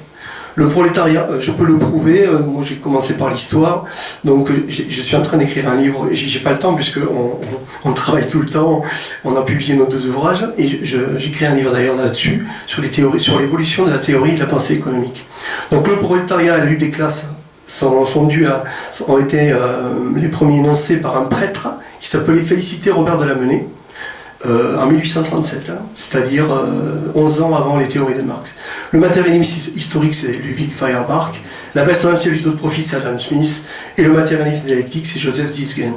Le prolétariat, je peux le prouver, moi j'ai commencé par l'histoire, donc je suis en train d'écrire un livre, j'ai pas le temps puisqu'on travaille tout le temps, on a publié nos 2 ouvrages, et j'écris un livre d'ailleurs là-dessus, sur l'évolution de la théorie de la pensée économique. Donc le prolétariat et la lutte des classes ont été les premiers énoncés par un prêtre qui s'appelait Félicité Robert de Lamennais, en 1837, c'est-à-dire 11 ans avant les théories de Marx. Le matérialisme historique, c'est Ludwig Feuerbach. La baisse tendancielle du taux de profit, c'est Adam Smith. Et le matérialisme dialectique, c'est Joseph Zisgen.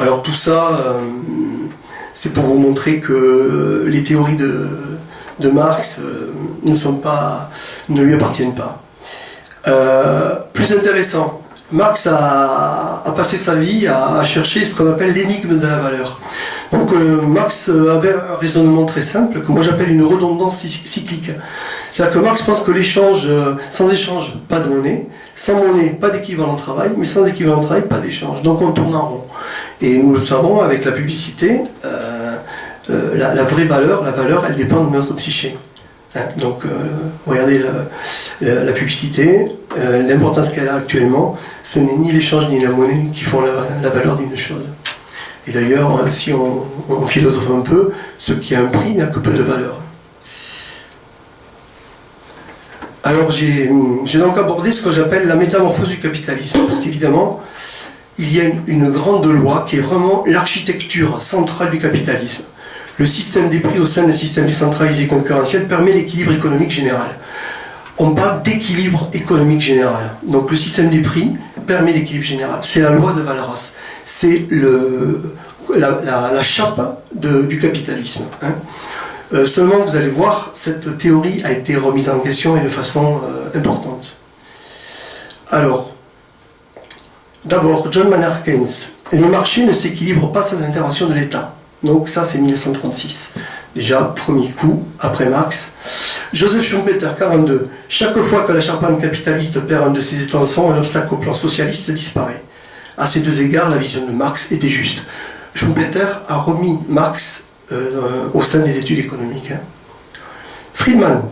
Alors tout ça, c'est pour vous montrer que les théories de Marx ne lui appartiennent pas. Plus intéressant, Marx a passé sa vie à chercher ce qu'on appelle l'énigme de la valeur. Donc Marx avait un raisonnement très simple, que moi j'appelle une redondance cyclique. C'est-à-dire que Marx pense que l'échange, sans échange, pas de monnaie, sans monnaie, pas d'équivalent de travail, mais sans équivalent de travail, pas d'échange. Donc on tourne en rond. Et nous le savons, avec la publicité, la vraie valeur, elle dépend de notre psyché. Donc regardez la publicité, l'importance qu'elle a actuellement, ce n'est ni l'échange ni la monnaie qui font la valeur d'une chose. Et d'ailleurs, si on philosophe un peu, ce qui a un prix n'a que peu de valeur. Alors j'ai donc abordé ce que j'appelle la métamorphose du capitalisme, parce qu'évidemment, il y a une grande loi qui est vraiment l'architecture centrale du capitalisme. Le système des prix au sein d'un système décentralisé concurrentiel permet l'équilibre économique général. On parle d'équilibre économique général. Donc le système des prix permet l'équilibre général. C'est la loi de Walras. C'est la chape du capitalisme. Seulement, vous allez voir, cette théorie a été remise en question et de façon importante. Alors, d'abord, John Maynard Keynes. Les marchés ne s'équilibrent pas sans intervention de l'État. Donc ça, c'est 1936. Déjà, premier coup, après Marx. Joseph Schumpeter, 42. Chaque fois que la charpente capitaliste perd un de ses étançons, un obstacle au plan socialiste disparaît. À ces 2 égards, la vision de Marx était juste. Schumpeter a remis Marx au sein des études économiques. Friedman,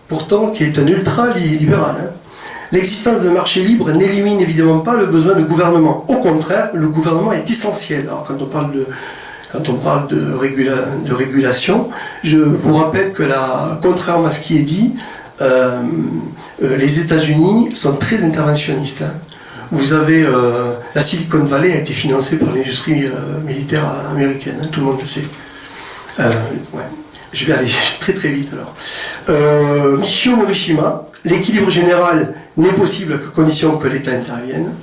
pourtant, qui est un ultra-libéral. L'existence d'un marché libre n'élimine évidemment pas le besoin de gouvernement. Au contraire, le gouvernement est essentiel. Alors, quand on parle de régulation, je vous rappelle que contrairement à ce qui est dit, les États-Unis sont très interventionnistes. Vous avez la Silicon Valley a été financée par l'industrie militaire américaine, tout le monde le sait. Ouais. Je vais aller très très vite alors. Michio Morishima, l'équilibre général n'est possible à condition que l'État intervienne.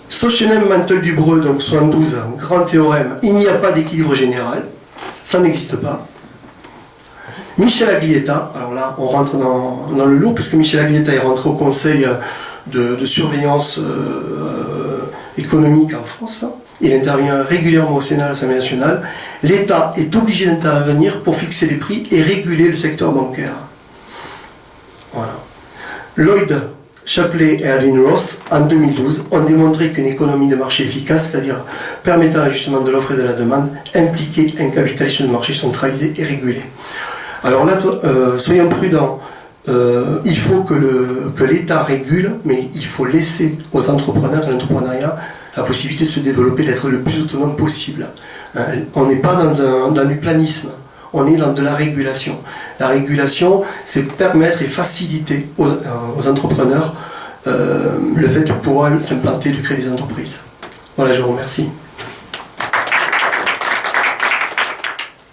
Sochenem Mantel-Dubreux, donc 72, grand théorème, il n'y a pas d'équilibre général, ça n'existe pas. Michel Aglietta, alors là on rentre dans le lourd, puisque Michel Aglietta est rentré au conseil de surveillance économique en France, il intervient régulièrement au Sénat, à l'Assemblée nationale. L'État est obligé d'intervenir pour fixer les prix et réguler le secteur bancaire. Voilà. Lloyd Shapley et Alvin Ross, en 2012, ont démontré qu'une économie de marché efficace, c'est-à-dire permettant l'ajustement de l'offre et de la demande, impliquait un capitalisme de marché centralisé et régulé. Alors là, soyons prudents. Il faut que l'État régule, mais il faut laisser aux entrepreneurs et à l'entrepreneuriat la possibilité de se développer, d'être le plus autonome possible. On n'est pas dans du planisme, on est dans de la régulation. La régulation, c'est permettre et faciliter aux entrepreneurs le fait de pouvoir s'implanter, de créer des entreprises. Voilà, je vous remercie.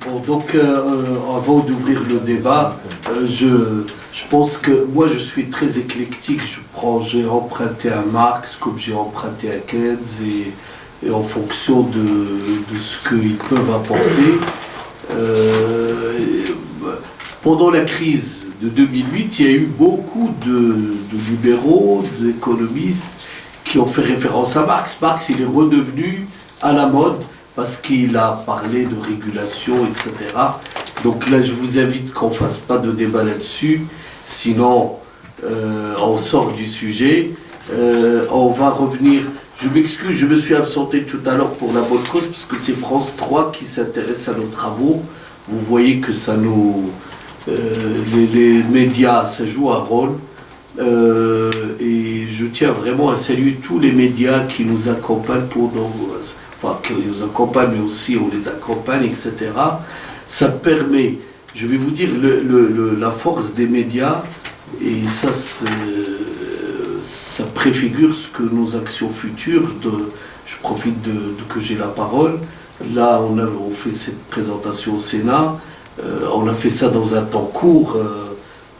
Bon, donc, avant d'ouvrir le débat, je pense que moi je suis très éclectique. J'ai emprunté à Marx comme j'ai emprunté à Keynes et en fonction de ce qu'ils peuvent apporter. Pendant la crise de 2008, il y a eu beaucoup de libéraux, d'économistes qui ont fait référence à Marx. Marx, il est redevenu à la mode parce qu'il a parlé de régulation, etc. Donc là, je vous invite qu'on ne fasse pas de débat là-dessus, sinon on sort du sujet. On va revenir, je m'excuse, je me suis absenté tout à l'heure pour la bonne cause, parce que c'est France 3 qui s'intéresse à nos travaux. Vous voyez que ça nous... les médias, ça joue un rôle. Et je tiens vraiment à saluer tous les médias qui nous accompagnent qui nous accompagnent, mais aussi on les accompagne, etc. Ça permet, je vais vous dire, la force des médias, et ça préfigure ce que nos actions futures, je profite que j'ai la parole. Là, on fait cette présentation au Sénat, on a fait ça dans un temps court,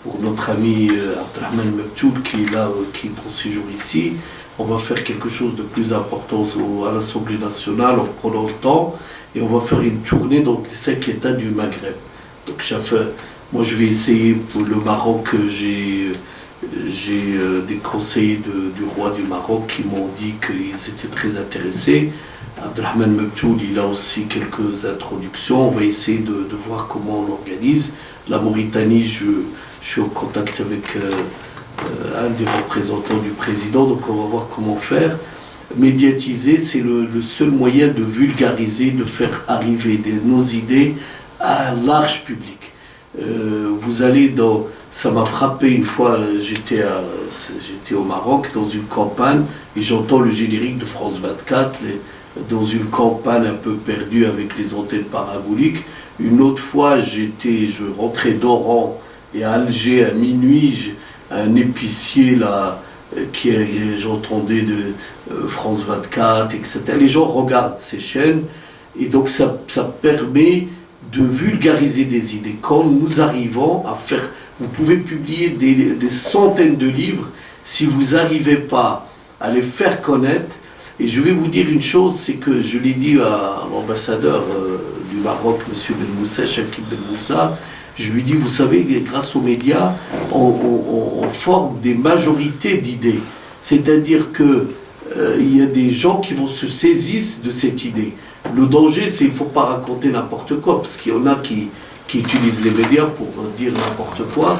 pour notre ami Abdelrahman Mebtoul qui est là, qui est en séjour ici. On va faire quelque chose de plus important à l'Assemblée nationale en prenant le temps, et on va faire une tournée dans les 5 États du Maghreb. Donc moi je vais essayer pour le Maroc, j'ai des conseillers du roi du Maroc qui m'ont dit qu'ils étaient très intéressés. Abdelrahman Mebtoul, il a aussi quelques introductions. On va essayer de voir comment on l'organise. La Mauritanie, je suis en contact avec un des représentants du président, donc on va voir comment faire. Médiatiser, c'est le seul moyen de vulgariser, de faire arriver nos idées à un large public. Vous allez ça m'a frappé une fois, j'étais au Maroc dans une campagne et j'entends le générique de France 24 dans une campagne un peu perdue avec des antennes paraboliques. Une autre fois, je rentrais d'Oran et à Alger à minuit, un épicier là, j'entendais de France 24, etc. Les gens regardent ces chaînes et donc ça permet de vulgariser des idées. Quand nous arrivons à faire... Vous pouvez publier des centaines de livres, si vous n'arrivez pas à les faire connaître. Et je vais vous dire une chose, c'est que je l'ai dit à l'ambassadeur du Maroc, M. Ben Moussa, Chakib Ben Moussa, je lui dis, vous savez, grâce aux médias, on forme des majorités d'idées. C'est-à-dire qu'il y a des gens qui vont se saisir de cette idée. Le danger, c'est qu'il ne faut pas raconter n'importe quoi, parce qu'il y en a qui utilisent les médias pour dire n'importe quoi.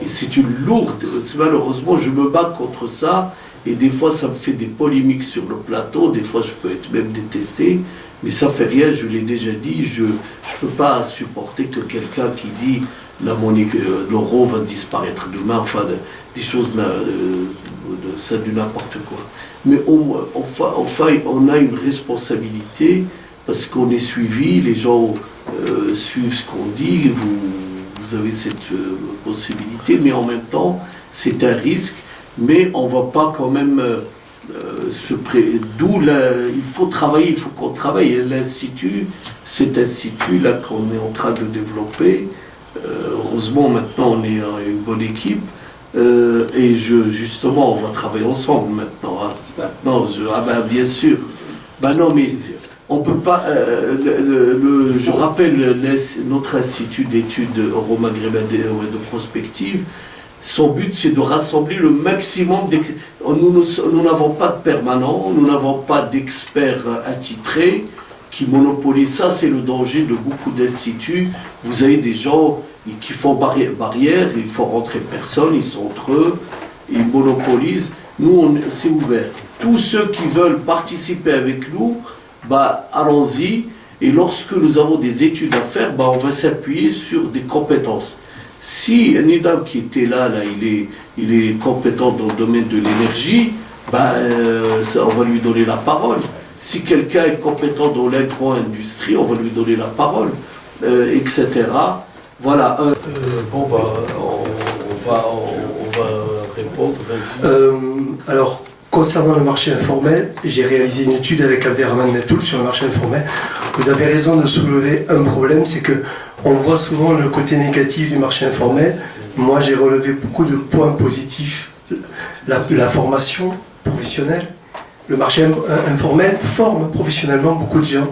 Et c'est une lourde... Malheureusement, je me bats contre ça. Et des fois, ça me fait des polémiques sur le plateau. Des fois, je peux être même détesté. Mais ça ne fait rien, je l'ai déjà dit. Je ne peux pas supporter que quelqu'un qui dit la monnaie, l'euro va disparaître demain. Enfin, des choses ça du n'importe quoi. Mais enfin, on a une responsabilité parce qu'on est suivi. Les gens suivent ce qu'on dit. Vous avez cette possibilité. Mais en même temps, c'est un risque. Mais on ne va pas quand même d'où il faut travailler, il faut qu'on travaille. Cet institut-là qu'on est en train de développer, heureusement maintenant on est une bonne équipe, et justement on va travailler ensemble maintenant. Bien sûr. Non mais on peut pas... je rappelle notre institut d'études euro-maghrébin et de prospective. Son but, c'est de rassembler le maximum d'experts. Nous n'avons pas de permanents, nous n'avons pas d'experts attitrés qui monopolisent. Ça, c'est le danger de beaucoup d'instituts. Vous avez des gens qui font barrière, ils font rentrer personne, ils sont entre eux, ils monopolisent. Nous, c'est ouvert. Tous ceux qui veulent participer avec nous, allons-y. Et lorsque nous avons des études à faire, on va s'appuyer sur des compétences. Si Nidam qui était là, il est compétent dans le domaine de l'énergie, on va lui donner la parole. Si quelqu'un est compétent dans l'agro-industrie, on va lui donner la parole, etc. Voilà. On va répondre. Vas-y. Alors, concernant le marché informel, j'ai réalisé une étude avec Abderrahmane Natoul sur le marché informel. Vous avez raison de soulever un problème, c'est que on voit souvent le côté négatif du marché informel. Moi, j'ai relevé beaucoup de points positifs. La formation professionnelle. Le marché informel forme professionnellement beaucoup de gens.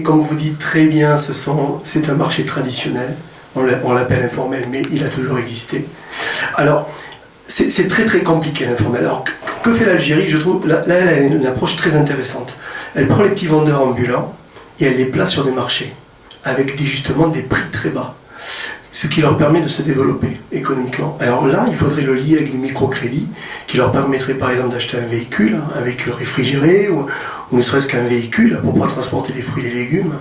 Comme vous dites très bien, c'est un marché traditionnel. On l'appelle informel, mais il a toujours existé. Alors, c'est très très compliqué l'informel. Alors, que fait l'Algérie? Je trouve, là, elle a une approche très intéressante. Elle prend les petits vendeurs ambulants et elle les place sur des marchés, avec justement des prix très bas. Ce qui leur permet de se développer économiquement. Alors là, il faudrait le lier avec du microcrédit, qui leur permettrait par exemple d'acheter un véhicule réfrigéré, ou ne serait-ce qu'un véhicule pour pouvoir transporter des fruits et des légumes.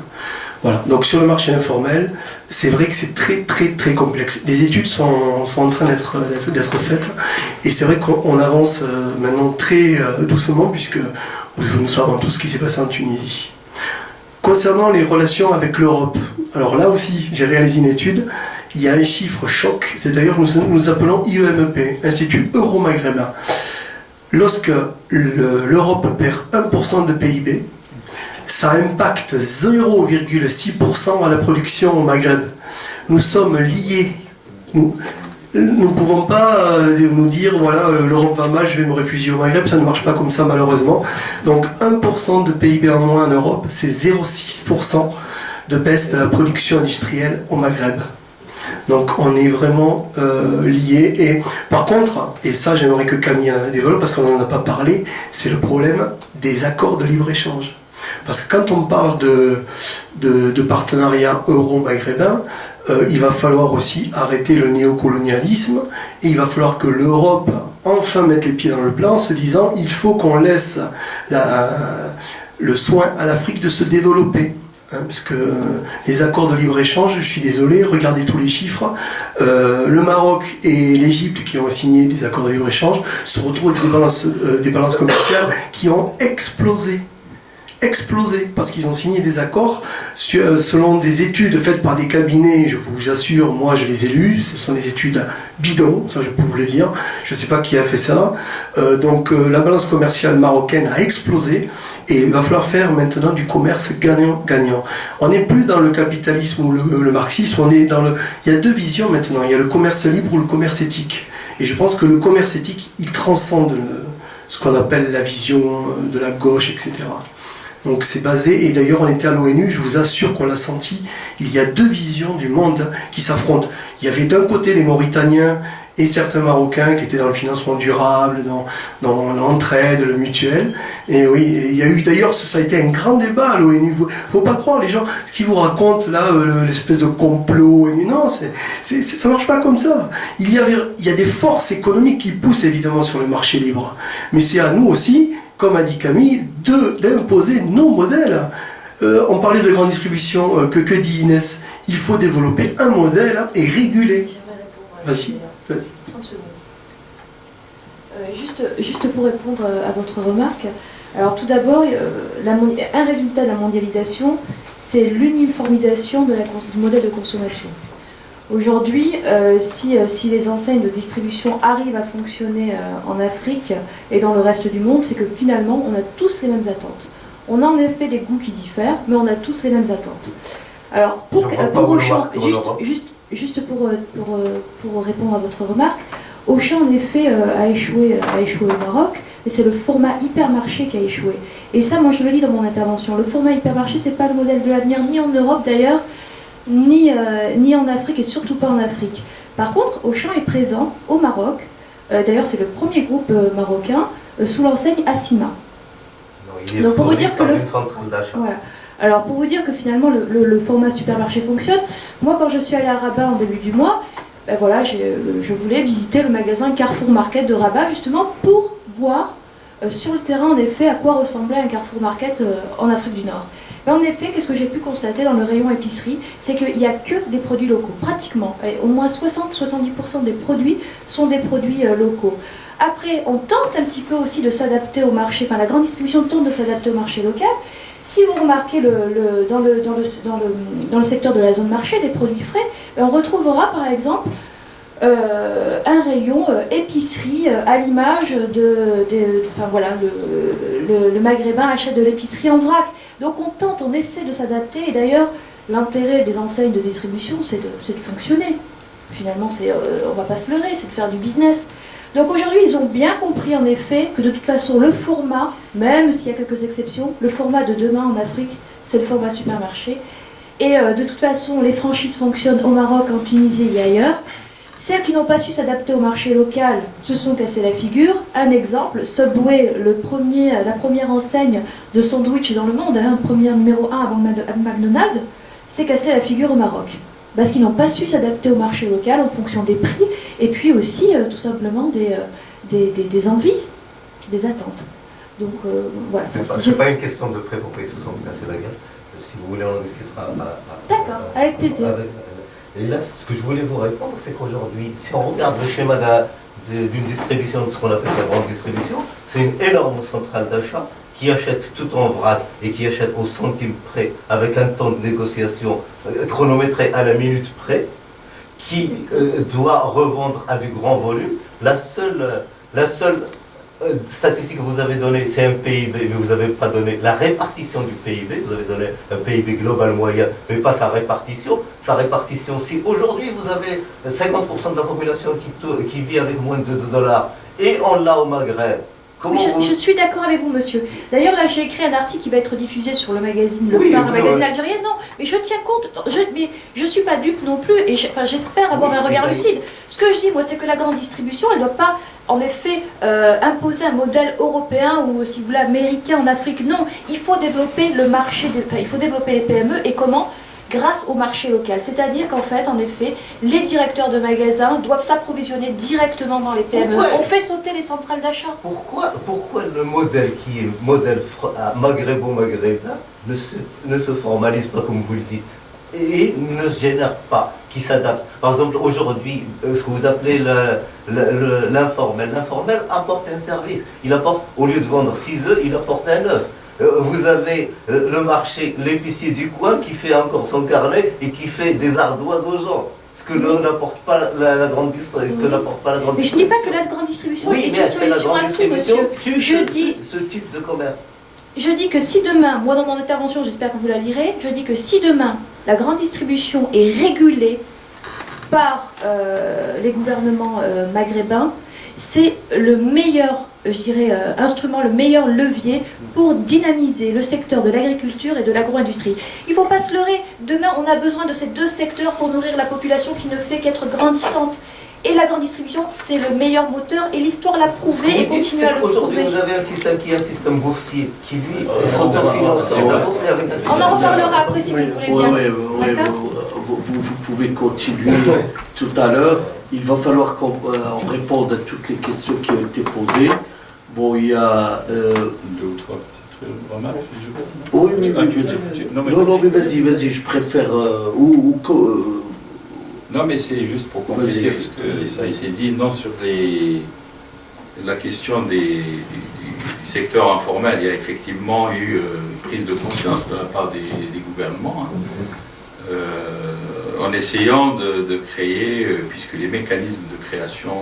Voilà. Donc sur le marché informel, c'est vrai que c'est très très très complexe. Des études sont en train d'être faites, et c'est vrai qu'on avance maintenant très doucement, puisque nous savons tout ce qui s'est passé en Tunisie. Concernant les relations avec l'Europe, alors là aussi, j'ai réalisé une étude. Il y a un chiffre choc, c'est d'ailleurs nous appelons IEMEP, Institut Euro-Maghrébin. Lorsque l'Europe perd 1% de PIB, ça impacte 0,6% à la production au Maghreb. Nous sommes liés. Nous ne pouvons pas nous dire, voilà, l'Europe va mal, je vais me réfugier au Maghreb, ça ne marche pas comme ça malheureusement. Donc 1% de PIB en moins en Europe, c'est 0,6% de baisse de la production industrielle au Maghreb. Donc on est vraiment liés. Et par contre, et ça j'aimerais que Camille développe parce qu'on n'en a pas parlé, c'est le problème des accords de libre-échange. Parce que quand on parle de partenariat euro-maghrébin, il va falloir aussi arrêter le néocolonialisme, et il va falloir que l'Europe enfin mette les pieds dans le plat en se disant il faut qu'on laisse le soin à l'Afrique de se développer. Parce que les accords de libre-échange, je suis désolé, regardez tous les chiffres, le Maroc et l'Égypte qui ont signé des accords de libre-échange se retrouvent avec des balances commerciales qui ont explosé parce qu'ils ont signé des accords selon des études faites par des cabinets, je vous assure, moi je les ai lus, ce sont des études bidons, ça je peux vous le dire, je ne sais pas qui a fait ça. Donc la balance commerciale marocaine a explosé et il va falloir faire maintenant du commerce gagnant-gagnant. On n'est plus dans le capitalisme ou le marxisme, il y a deux visions maintenant, il y a le commerce libre ou le commerce éthique. Et je pense que le commerce éthique, il transcende ce qu'on appelle la vision de la gauche, etc. Donc c'est basé, et d'ailleurs on était à l'ONU, je vous assure qu'on l'a senti, il y a deux visions du monde qui s'affrontent. Il y avait d'un côté les Mauritaniens et certains Marocains qui étaient dans le financement durable, dans l'entraide, le mutuel. Et oui, il y a eu d'ailleurs, ça a été un grand débat à l'ONU. Faut pas croire les gens, ce qu'ils vous racontent là, l'espèce de complot. Non, ça marche pas comme ça. Il y a des forces économiques qui poussent évidemment sur le marché libre. Mais c'est à nous aussi, comme a dit Camille, d'imposer nos modèles. On parlait de grande distribution, que dit Inès? Il faut développer un modèle et réguler. Vas-y. 30 secondes. Juste pour répondre à votre remarque, alors tout d'abord, un résultat de la mondialisation, c'est l'uniformisation du modèle de consommation. Aujourd'hui, si les enseignes de distribution arrivent à fonctionner en Afrique et dans le reste du monde, c'est que finalement, on a tous les mêmes attentes. On a en effet des goûts qui diffèrent, mais on a tous les mêmes attentes. Alors, pour Auchan, juste pour répondre à votre remarque, Auchan en effet a échoué au Maroc, et c'est le format hypermarché qui a échoué. Et ça, moi je le dis dans mon intervention, le format hypermarché, c'est pas le modèle de l'avenir, ni en Europe d'ailleurs, ni en Afrique, et surtout pas en Afrique. Par contre, Auchan est présent au Maroc. D'ailleurs, c'est le premier groupe marocain sous l'enseigne Assima. Donc pour vous dire que voilà. Alors pour vous dire que finalement le format supermarché fonctionne, moi quand je suis allée à Rabat en début du mois, ben voilà, je voulais visiter le magasin Carrefour Market de Rabat justement pour voir sur le terrain en effet à quoi ressemblait un Carrefour Market en Afrique du Nord. Ben, en effet, qu'est-ce que j'ai pu constater dans le rayon épicerie, c'est qu'il n'y a que des produits locaux, pratiquement. Allez, au moins 60-70% des produits sont des produits locaux. Après, on tente un petit peu aussi de s'adapter au marché, enfin la grande distribution tente de s'adapter au marché local. Si vous remarquez dans le secteur de la zone marché des produits frais, on retrouvera par exemple un rayon épicerie à l'image enfin voilà, le maghrébin achète de l'épicerie en vrac. Donc on essaie de s'adapter et d'ailleurs l'intérêt des enseignes de distribution c'est de fonctionner. Finalement, on ne va pas se leurrer, c'est de faire du business. Donc aujourd'hui, ils ont bien compris en effet que de toute façon, le format, même s'il y a quelques exceptions, le format de demain en Afrique, c'est le format supermarché. Et de toute façon, les franchises fonctionnent au Maroc, en Tunisie et ailleurs. Celles qui n'ont pas su s'adapter au marché local se sont cassées la figure. Un exemple, Subway, la première enseigne de sandwich dans le monde, un premier numéro 1 avant McDonald's, s'est cassé la figure au Maroc. Parce qu'ils n'ont pas su s'adapter au marché local en fonction des prix et puis aussi tout simplement des envies, des attentes. Donc voilà. C'est pas une question de prêt pour payer se sont cassés la gueule. Si vous voulez, on en discutera. D'accord, avec plaisir. Et là, ce que je voulais vous répondre, c'est qu'aujourd'hui, si on regarde le schéma d'une distribution, de ce qu'on appelle la grande distribution, c'est une énorme centrale d'achat qui achète tout en vrac et qui achète au centime près, avec un temps de négociation chronométré à la minute près, qui doit revendre à du grand volume. La seule statistique que vous avez donnée, c'est un PIB, mais vous n'avez pas donné la répartition du PIB. Vous avez donné un PIB global moyen, mais pas sa répartition. Sa répartition, si aujourd'hui vous avez 50% de la population qui vit avec moins de $2, et on l'a au Maghreb. Je suis d'accord avec vous, monsieur. D'ailleurs, là, j'ai écrit un article qui va être diffusé sur le magazine Le Phare, le magazine algérien. Non, mais je tiens compte, mais je ne suis pas dupe non plus, et j'espère avoir un regard lucide. Ce que je dis, moi, c'est que la grande distribution, elle ne doit pas, en effet, imposer un modèle européen ou, si vous voulez, américain en Afrique. Non, il faut développer le marché, il faut développer les PME, et comment ? Grâce au marché local. C'est-à-dire qu'en fait, en effet, les directeurs de magasins doivent s'approvisionner directement dans les PME. On fait sauter les centrales d'achat. Pourquoi le modèle qui est modèle maghrébo-maghrébin ne se formalise pas comme vous le dites et ne se génère pas, qui s'adapte? Par exemple, aujourd'hui, ce que vous appelez l'informel. L'informel apporte un service. Il apporte, au lieu de vendre 6 œufs, il apporte un œuf. Vous avez le marché, l'épicier du coin qui fait encore son carnet et qui fait des ardoises aux gens. Ce que n'apporte pas la grande distribution. Mais je ne dis pas que la grande distribution est une solution à tout, monsieur. Je dis ce type de commerce. Je dis que si demain, moi dans mon intervention, j'espère que vous la lirez, je dis que si demain la grande distribution est régulée par les gouvernements maghrébins, c'est le meilleur, je dirais, instrument, le meilleur levier pour dynamiser le secteur de l'agriculture et de l'agro-industrie. Il ne faut pas se leurrer, demain on a besoin de ces deux secteurs pour nourrir la population qui ne fait qu'être grandissante. Et la grande distribution, c'est le meilleur moteur, et l'histoire l'a prouvé et continue à le prouver. Aujourd'hui, vous avez un système qui est un système boursier, qui lui s'autofinanceur. La bourse est avec un système. On en reparlera après si vous voulez bien. Oui, vous pouvez continuer tout à l'heure. Il va falloir qu'on réponde à toutes les questions qui ont été posées. Bon, il y a... 2 ou 3 petites remarques, je sais pas. Oui, non, mais vas-y, je préfère... Non, mais c'est juste pour compléter, parce que ça a été dit, non, sur la question du secteur informel, il y a effectivement eu une prise de conscience de la part des gouvernements, en essayant de créer, puisque les mécanismes de création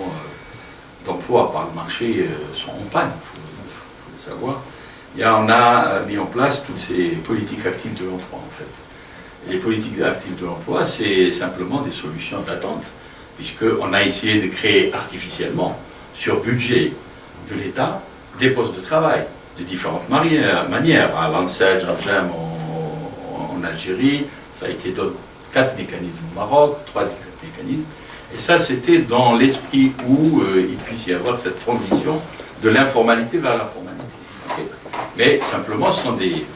d'emplois par le marché sont en panne, il faut le savoir. On a mis en place toutes ces politiques actives de l'emploi, en fait. Les politiques actives de l'emploi, c'est simplement des solutions d'attente, puisqu'on a essayé de créer artificiellement, sur budget de l'État, des postes de travail de différentes manières. À l'ANSEJ, en Algérie, ça a été 4 mécanismes au Maroc, 3 mécanismes. Et ça, c'était dans l'esprit où il puisse y avoir cette transition de l'informalité vers la formalité. Okay. Mais simplement, ce sont des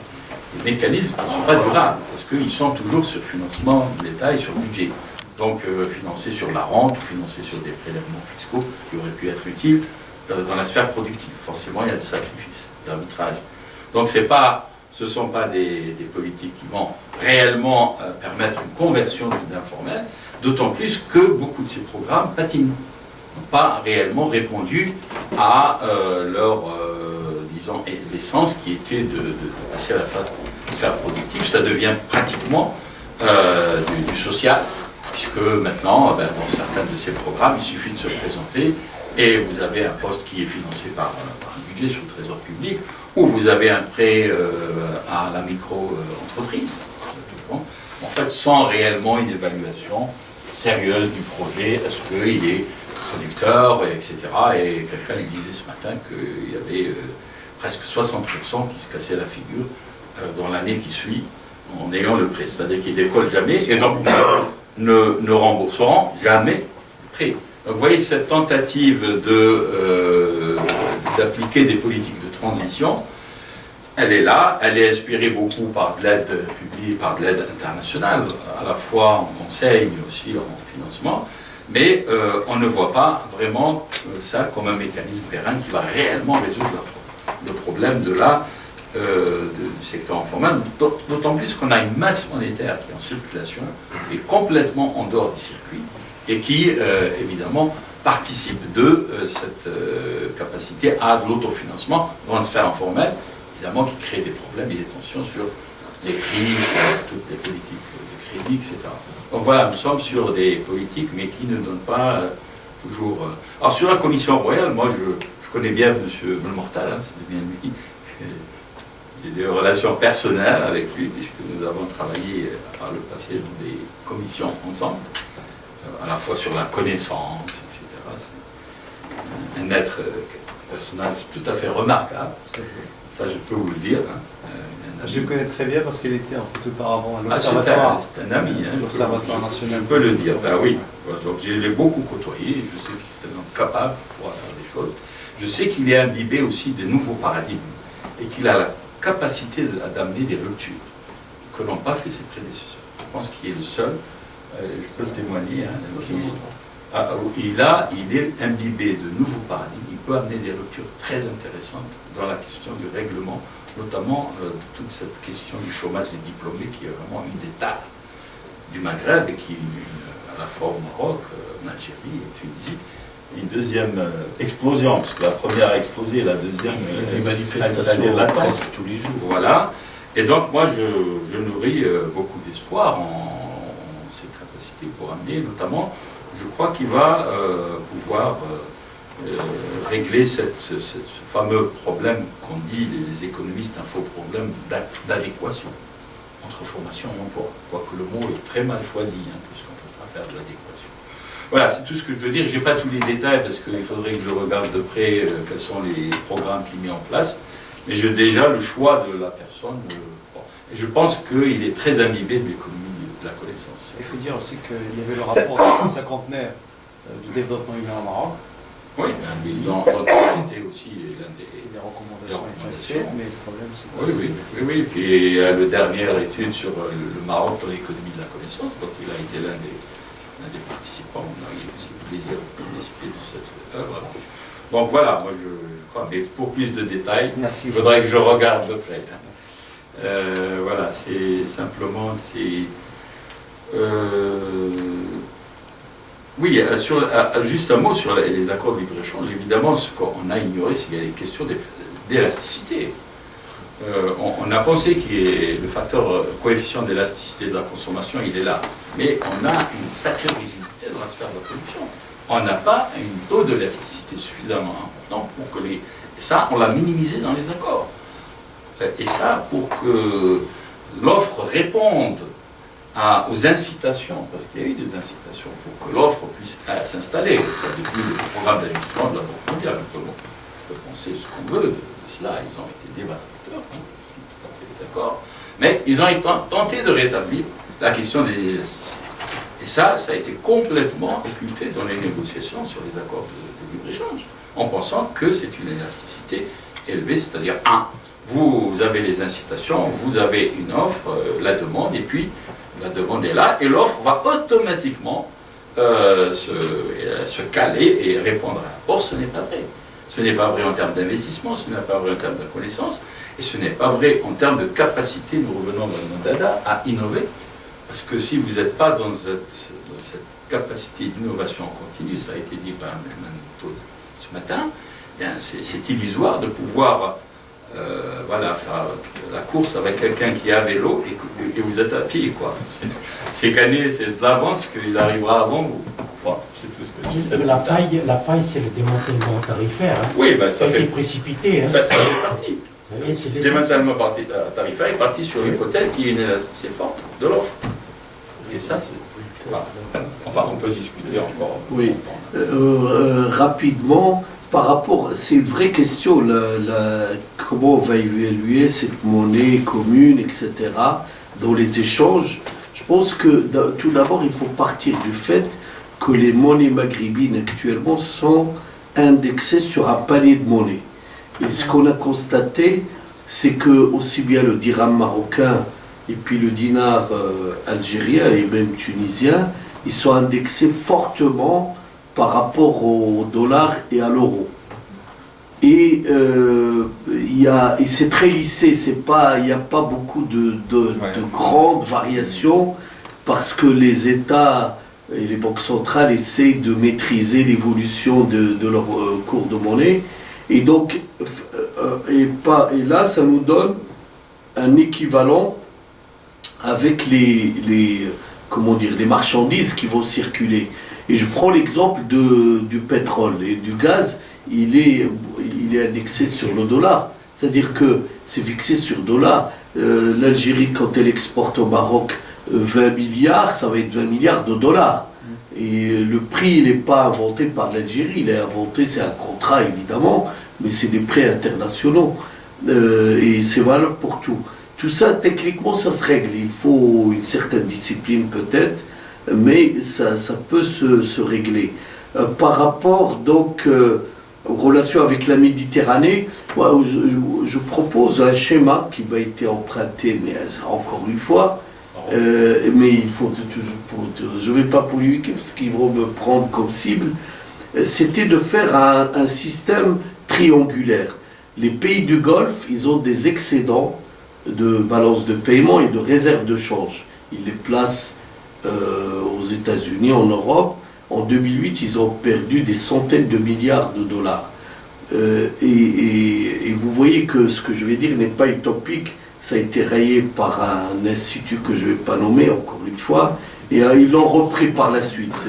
mécanismes qui ne sont pas durables, parce qu'ils sont toujours sur financement de l'État et sur budget. Donc, financés sur la rente ou financés sur des prélèvements fiscaux qui auraient pu être utiles dans la sphère productive. Forcément, il y a des sacrifices d'arbitrage. Donc, ce ne sont pas des politiques qui vont réellement permettre une conversion de l'informel, d'autant plus que beaucoup de ces programmes patinent, n'ont pas réellement répondu à leur, disons, l'essence qui était de passer à la sphère productive. Ça devient pratiquement du social, puisque maintenant, dans certains de ces programmes, il suffit de se présenter et vous avez un poste qui est financé par un budget sur le trésor public, ou vous avez un prêt à la micro-entreprise, en fait, sans réellement une évaluation sérieuse du projet, est-ce qu'il est producteur, etc. Et quelqu'un disait ce matin qu'il y avait presque 60% qui se cassaient la figure dans l'année qui suit en ayant le prêt. C'est-à-dire qu'ils ne décollent jamais et donc ne rembourseront jamais le prêt. Donc vous voyez, cette tentative d'appliquer des politiques de transition, elle est là, elle est inspirée beaucoup par de l'aide publique, par de l'aide internationale, à la fois en conseil, mais aussi en financement, mais on ne voit pas vraiment ça comme un mécanisme pérenne qui va réellement résoudre le problème du secteur informel, d'autant plus qu'on a une masse monétaire qui est en circulation, qui est complètement en dehors des circuits, et qui, évidemment, participe de cette capacité à de l'autofinancement dans la sphère informelle, évidemment, qui crée des problèmes et des tensions sur les prix, sur toutes les politiques de crédit, etc. Donc voilà, nous sommes sur des politiques, mais qui ne donnent pas toujours... Alors sur la Commission royale, moi je connais bien M. Belmortal, hein, c'est bien lui. J'ai des relations personnelles avec lui, puisque nous avons travaillé par le passé dans des commissions ensemble, à la fois sur la connaissance, etc. C'est un être, un personnage tout à fait remarquable, ça je peux vous le dire. Hein. Je le connais très bien parce qu'il était en fait auparavant à l'Observatoire. C'est un ami, hein, l'Observatoire national. Je peux le dire, ben oui. Donc je l'ai beaucoup côtoyé, je sais qu'il est un homme capable de pouvoir faire des choses. Je sais qu'il est imbibé aussi de nouveaux paradigmes et qu'il a la capacité d'amener des ruptures que n'ont pas fait ses prédécesseurs. Je pense qu'il est le seul, je peux le témoigner, hein, il est imbibé de nouveaux paradigmes, il peut amener des ruptures très intéressantes dans la question du règlement, notamment de toute cette question du chômage des diplômés qui est vraiment une des tares du Maghreb et qui, à la fois au Maroc, en Algérie et Tunisie, une deuxième explosion, parce que la première a explosé, la deuxième... des manifestations presque tous les jours. Voilà. Et donc moi je nourris beaucoup d'espoir en ses capacités pour amener, notamment, je crois qu'il va pouvoir régler ce fameux problème qu'on dit, les économistes, un faux problème d'adéquation entre formation et emploi. Quoique le mot est très mal choisi, hein, puisqu'on ne peut pas faire de l'adéquation. Voilà, c'est tout ce que je veux dire. Je n'ai pas tous les détails parce qu'il faudrait que je regarde de près quels sont les programmes qu'il met en place. Mais j'ai déjà le choix de la personne. Bon. Et je pense qu'il est très imbibé de l'économie de la connaissance. Il faut dire aussi qu'il y avait le rapport cinquantenaire du développement humain au Maroc. Oui, dans il était aussi l'un des recommandations intellectuelles, mais le problème c'est que... Oui. Puis il y a la dernière étude sur le Maroc dans l'économie de la connaissance, donc il a été l'un des participants. On a eu aussi le plaisir de participer dans cette œuvre. Donc voilà, moi je crois, mais pour plus de détails, il faudrait que je regarde de près. Voilà, c'est simplement, oui, juste un mot sur les accords de libre-échange. Évidemment, ce qu'on a ignoré, c'est qu'il y a des questions d'élasticité. On a pensé que le facteur coefficient d'élasticité de la consommation, il est là. Mais on a une sacrée rigidité dans la sphère de la production. On n'a pas un taux d'élasticité suffisamment important pour que et ça, on l'a minimisé dans les accords. Et ça, pour que l'offre réponde aux incitations, parce qu'il y a eu des incitations pour que l'offre puisse s'installer. Ça, depuis le programme d'ajustement de la Banque mondiale, on peut penser ce qu'on veut de cela, ils ont été dévastateurs, hein, je suis tout à fait d'accord, mais ils ont tenté de rétablir la question des élastiques. Et Et ça a été complètement occulté dans les négociations sur les accords de libre-échange, en pensant que c'est une élasticité élevée, c'est-à-dire, vous avez les incitations, vous avez une offre, la demande, et puis la demande est là, et l'offre va automatiquement se caler et répondre à. Or, ce n'est pas vrai. Ce n'est pas vrai en termes d'investissement, ce n'est pas vrai en termes de connaissance, et ce n'est pas vrai en termes de capacité, nous revenons dans le Dada, à innover. Parce que si vous n'êtes pas dans cette capacité d'innovation continue, ça a été dit par Manito ce matin, c'est illusoire de pouvoir faire la course avec quelqu'un qui est à vélo et vous êtes à pied, quoi. C'est gagner, c'est de l'avance qu'il arrivera avant vous. Voilà, c'est tout ce que je sais. La faille, c'est le démantèlement tarifaire. Hein. Oui, ça fait fait précipité. Hein. Ça fait partie. Le démantèlement tarifaire est parti sur l'hypothèse qu'il y a une élasticité forte de l'offre. Et ça, c'est. Enfin, on peut discuter encore. Oui. Rapidement, par rapport, c'est une vraie question, comment on va évaluer cette monnaie commune, etc., dans les échanges. Je pense que tout d'abord, il faut partir du fait que les monnaies maghrébines actuellement sont indexées sur un panier de monnaies. Et ce qu'on a constaté, c'est que aussi bien le dirham marocain et puis le dinar algérien et même tunisien, ils sont indexés fortement par rapport au dollar et à l'euro. Et c'est très lissé, il n'y a pas beaucoup de grandes variations parce que les États et les banques centrales essayent de maîtriser l'évolution de leur cours de monnaie. Et donc, et là, ça nous donne un équivalent avec les marchandises qui vont circuler. Et je prends l'exemple du pétrole et du gaz, il est indexé sur le dollar. C'est-à-dire que c'est fixé sur le dollar. L'Algérie, quand elle exporte au Maroc 20 milliards, ça va être 20 milliards de dollars. Et le prix, il n'est pas inventé par l'Algérie, il est inventé, c'est un contrat évidemment, mais c'est des prix internationaux. Et c'est valable pour tout. Tout ça, techniquement, ça se règle. Il faut une certaine discipline peut-être, mais ça peut se régler. Par rapport donc aux relations avec la Méditerranée, je propose un schéma qui m'a été emprunté, mais encore une fois, mais il faut je ne vais pas polémiquer parce qu'ils vont me prendre comme cible. C'était de faire un système triangulaire. Les pays du Golfe, ils ont des excédents de balance de paiement et de réserve de change. Ils les placent aux États-Unis, en Europe. En 2008, ils ont perdu des centaines de milliards de dollars. Et vous voyez que ce que je vais dire n'est pas utopique. Ça a été rayé par un institut que je ne vais pas nommer, encore une fois. Et ils l'ont repris par la suite.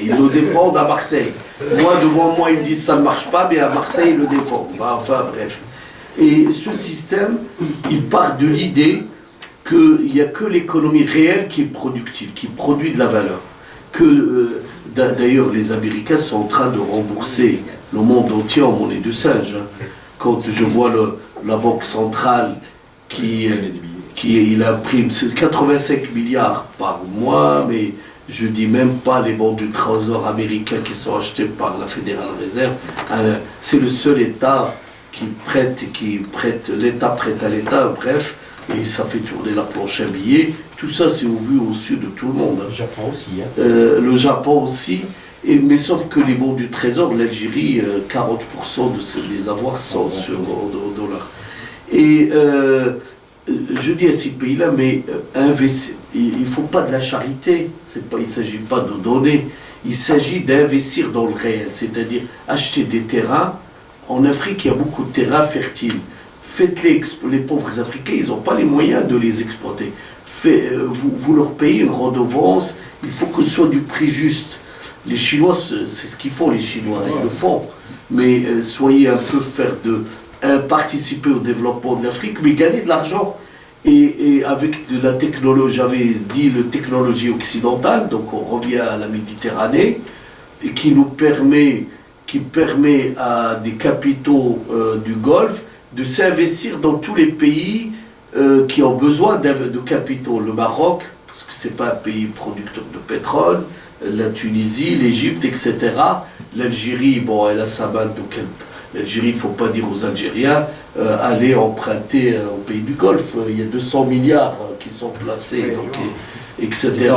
Ils le défendent à Marseille. Moi, devant moi, ils me disent ça ne marche pas, mais à Marseille, ils le défendent. Enfin, bref. Et ce système, il part de l'idée qu'il n'y a que l'économie réelle qui est productive, qui produit de la valeur. D'ailleurs, les Américains sont en train de rembourser le monde entier en monnaie de singe. Quand je vois la Banque centrale il imprime 85 milliards par mois, mais je dis même pas les bons du Trésor américain qui sont achetés par la Fédérale Réserve. C'est le seul État qui prête, l'État prête à l'État, bref, et ça fait tourner la planche à billets. Tout ça, c'est au vu au sud de tout le monde. Le Japon aussi. Hein. Le Japon aussi. Mais sauf que les bons du Trésor, l'Algérie, 40% des avoirs sont au dollar. Et je dis à ces pays-là, mais il ne faut pas de la charité, il ne s'agit pas de donner, il s'agit d'investir dans le réel, c'est-à-dire acheter des terrains. En Afrique, il y a beaucoup de terrains fertiles. Les pauvres Africains, ils n'ont pas les moyens de les exploiter. Vous leur payez une redevance, il faut que ce soit du prix juste. Les Chinois, c'est ce qu'ils font, les Chinois, ils le font. Mais soyez un peu participer au développement de l'Afrique, mais gagner de l'argent. Et avec de la technologie, j'avais dit la technologie occidentale, donc on revient à la Méditerranée, et qui permet à des capitaux du Golfe de s'investir dans tous les pays qui ont besoin de capitaux. Le Maroc, parce que ce n'est pas un pays producteur de pétrole, la Tunisie, l'Égypte, etc. L'Algérie, bon, elle a sa main, donc l'Algérie, il ne faut pas dire aux Algériens, allez emprunter au pays du Golfe, il y a 200 milliards qui sont placés, donc, etc.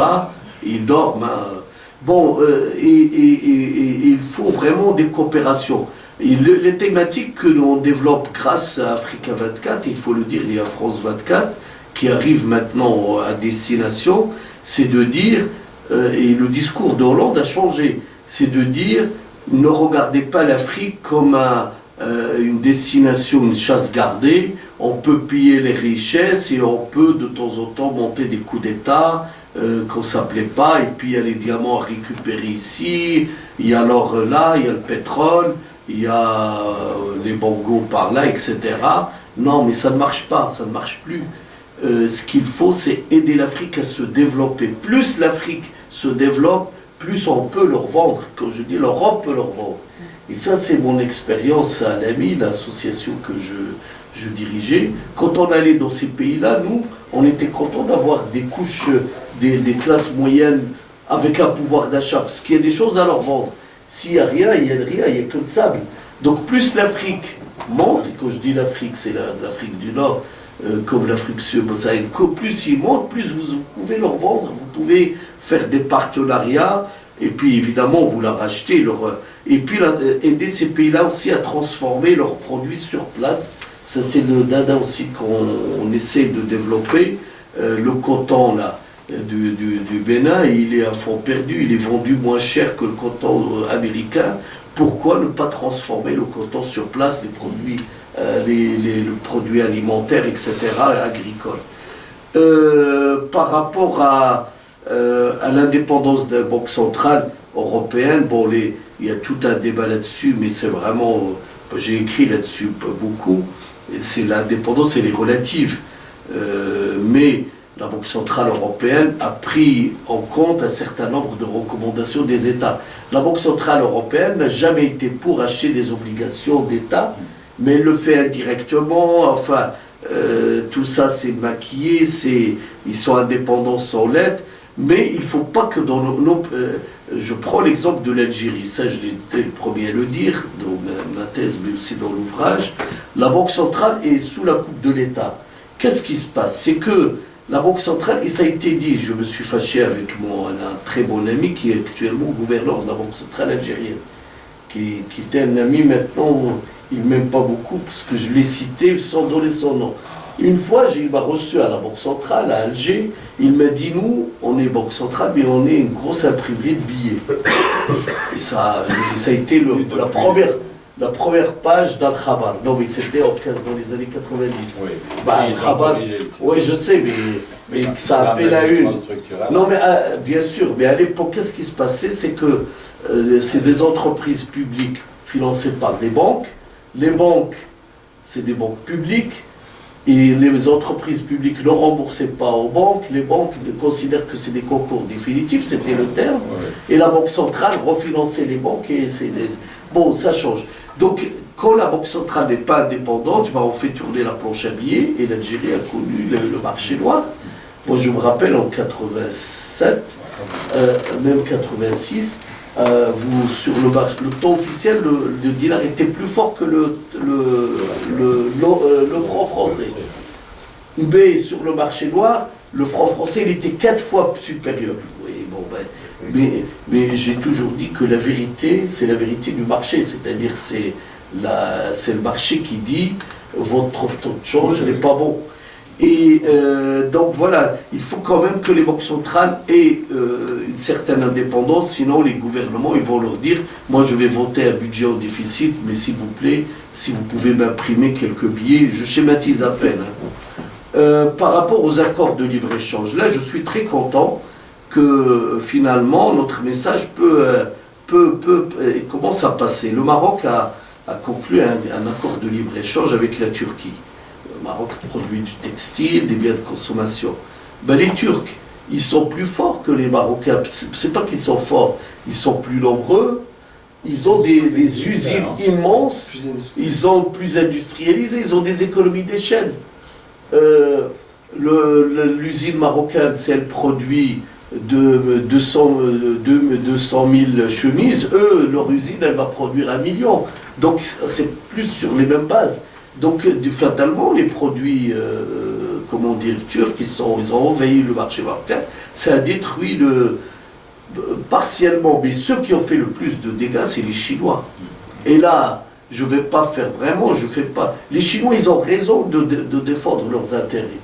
Ils dorment. Hein. Bon, il faut vraiment des coopérations. Et les thématiques que l'on développe grâce à Africa 24, il faut le dire, et à France 24, qui arrive maintenant à destination, c'est de dire, et le discours de Hollande a changé, c'est de dire, ne regardez pas l'Afrique comme une destination, une chasse gardée, on peut piller les richesses et on peut de temps en temps monter des coups d'État, qu'on ne s'appelait pas, et puis il y a les diamants à récupérer ici, il y a l'or là, il y a le pétrole, il y a les bongos par là, etc. Non, mais ça ne marche pas, ça ne marche plus. Ce qu'il faut, c'est aider l'Afrique à se développer. Plus l'Afrique se développe, plus on peut leur vendre. Quand je dis l'Europe peut leur vendre. Et ça, c'est mon expérience à l'AMI, l'association que je dirigeais. Quand on allait dans ces pays-là, nous, on était contents d'avoir des couches, des classes moyennes avec un pouvoir d'achat, parce qu'il y a des choses à leur vendre. S'il n'y a rien, il n'y a rien, il n'y a que le sable. Donc plus l'Afrique monte, et quand je dis l'Afrique, c'est l'Afrique du Nord, comme l'Afrique subsaharienne, plus ils montent, plus vous pouvez leur vendre, vous pouvez faire des partenariats, et puis évidemment vous leur achetez, et puis aider ces pays-là aussi à transformer leurs produits sur place. Ça c'est le dada aussi qu'on essaie de développer. Le coton là, du Bénin, il est à fond perdu, il est vendu moins cher que le coton américain. Pourquoi ne pas transformer le coton sur place, les produits, le produit alimentaire, etc., agricole. Par rapport à l'indépendance de la Banque centrale européenne, bon, il y a tout un débat là-dessus, mais c'est vraiment, j'ai écrit là-dessus beaucoup, c'est l'indépendance, elle est relative. Mais la Banque centrale européenne a pris en compte un certain nombre de recommandations des États. La Banque centrale européenne n'a jamais été pour acheter des obligations d'État, mais elle le fait indirectement. Enfin, tout ça c'est maquillé, ils sont indépendants sans l'aide, mais il ne faut pas que dans je prends l'exemple de l'Algérie, ça je étais le premier à le dire, dans ma thèse, mais aussi dans l'ouvrage. La Banque centrale est sous la coupe de l'État. Qu'est-ce qui se passe? C'est que la Banque centrale, et ça a été dit, je me suis fâché avec un très bon ami qui est actuellement gouverneur de la Banque centrale algérienne, qui était un ami maintenant, il ne m'aime pas beaucoup parce que je l'ai cité sans donner son nom. Une fois, il m'a reçu à la Banque centrale, à Alger, il m'a dit, nous, on est Banque centrale, mais on est une grosse imprimerie de billets. Et ça a été la première page d'Al-Khabar. Non, mais c'était dans les années 90. Oui, Al-Khabar, oui, je sais, mais ça a fait la une. Non, mais bien sûr, mais à l'époque, qu'est-ce qui se passait? C'est que c'est des entreprises publiques financées par des banques. Les banques, c'est des banques publiques. Et les entreprises publiques ne remboursaient pas aux banques. Les banques considèrent que c'est des concours définitifs, c'était le terme. Et la Banque centrale refinançait les banques. Et bon, ça change. Donc, quand la Banque centrale n'est pas indépendante, on fait tourner la planche à billets. Et l'Algérie a connu le marché noir. Moi, je me rappelle en 87, même 86, sur le taux officiel, le dinar était plus fort que le franc français. Mais sur le marché noir, le franc français, il était 4 fois supérieur. Oui, bon, mais j'ai toujours dit que la vérité, c'est la vérité du marché. C'est-à-dire, c'est le marché qui dit votre taux de change n'est pas bon. Et donc voilà, il faut quand même que les banques centrales aient une certaine indépendance, sinon les gouvernements ils vont leur dire, moi je vais voter un budget en déficit, mais s'il vous plaît, si vous pouvez m'imprimer quelques billets, je schématise à peine. Par rapport aux accords de libre-échange, là je suis très content que finalement notre message commence à passer. Le Maroc a conclu un accord de libre-échange avec la Turquie. Le Maroc produit du textile, des biens de consommation. Ben, les Turcs, ils sont plus forts que les Marocains. C'est pas qu'ils sont forts, ils sont plus nombreux, ils ont des usines immenses, ils sont plus industrialisés, ils ont des économies d'échelle. l'usine marocaine, si elle produit 200 000 chemises, eux, leur usine, elle va produire 1 million. Donc c'est plus sur les mêmes bases. Donc fatalement, les produits, turcs, ils ont envahi le marché marocain. Ça a détruit partiellement, mais ceux qui ont fait le plus de dégâts, c'est les Chinois. Et là, je ne vais pas faire vraiment, je fais pas. Les Chinois, ils ont raison de défendre leurs intérêts.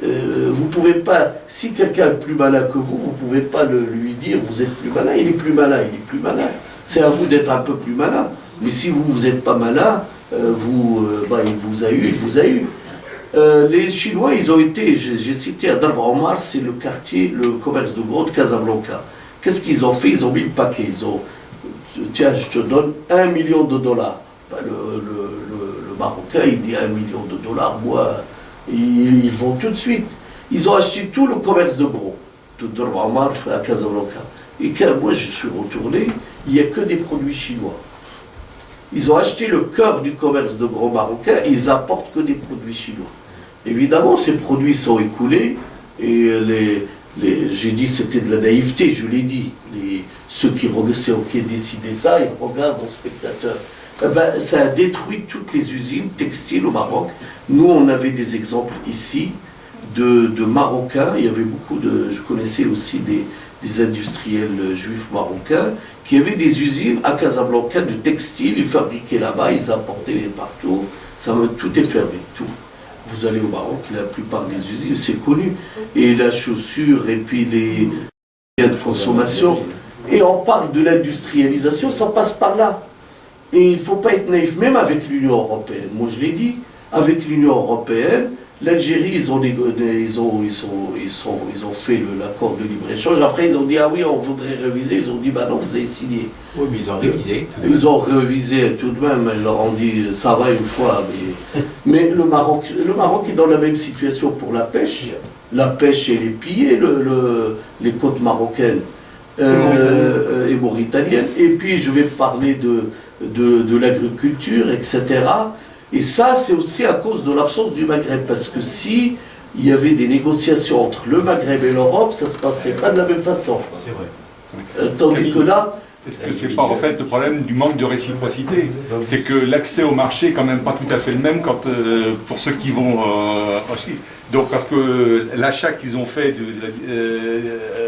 Vous pouvez pas, si quelqu'un est plus malin que vous, vous pouvez pas lui dire vous êtes plus malin, il est plus malin, il est plus malin. C'est à vous d'être un peu plus malin. Mais si vous n'êtes pas malin, il vous a eu. Les Chinois, ils ont été, j'ai cité à Darb Omar, c'est le quartier, le commerce de gros de Casablanca. Qu'est-ce qu'ils ont fait? Ils ont mis le paquet. Ils ont, tiens, je te donne $1 million. Le Marocain, il dit $1 million, moi, ils vont tout de suite. Ils ont acheté tout le commerce de gros, de Darb Omar à Casablanca. Et quand moi je suis retourné, il n'y a que des produits chinois. Ils ont acheté le cœur du commerce de gros marocain et ils apportent que des produits chinois. Évidemment, ces produits sont écoulés et j'ai dit c'était de la naïveté, je l'ai dit. Ceux qui décidaient ça, ils regardent en spectateur. Ça a détruit toutes les usines textiles au Maroc. Nous, on avait des exemples ici de Marocains. Il y avait beaucoup je connaissais aussi des industriels juifs marocains qui avaient des usines à Casablanca de textiles, ils fabriquaient là-bas, ils apportaient partout, tout est fermé, tout. Vous allez au Maroc, la plupart des usines, c'est connu, et la chaussure, et puis les biens de consommation, et on parle de l'industrialisation, ça passe par là. Et il ne faut pas être naïf, même avec l'Union européenne, moi je l'ai dit, avec l'Union européenne, l'Algérie, ils ont fait l'accord de libre-échange. Après, ils ont dit, ah oui, on voudrait réviser. Ils ont dit, bah non, vous avez signé. Oui, mais ils ont révisé. Ils ont révisé tout de même. Ils leur ont dit, ça va une fois. Mais le Maroc est dans la même situation pour la pêche. La pêche, elle est pillée, les côtes marocaines et mauritaniennes. Et puis, je vais parler de l'agriculture, etc. Et ça, c'est aussi à cause de l'absence du Maghreb, parce que si il y avait des négociations entre le Maghreb et l'Europe, ça ne se passerait pas de la même façon. C'est vrai. Tandis que là... Est-ce que c'est pas en fait le problème du manque de réciprocité? C'est que l'accès au marché est quand même pas tout à fait le même pour ceux qui vont en Chine. Donc parce que l'achat qu'ils ont fait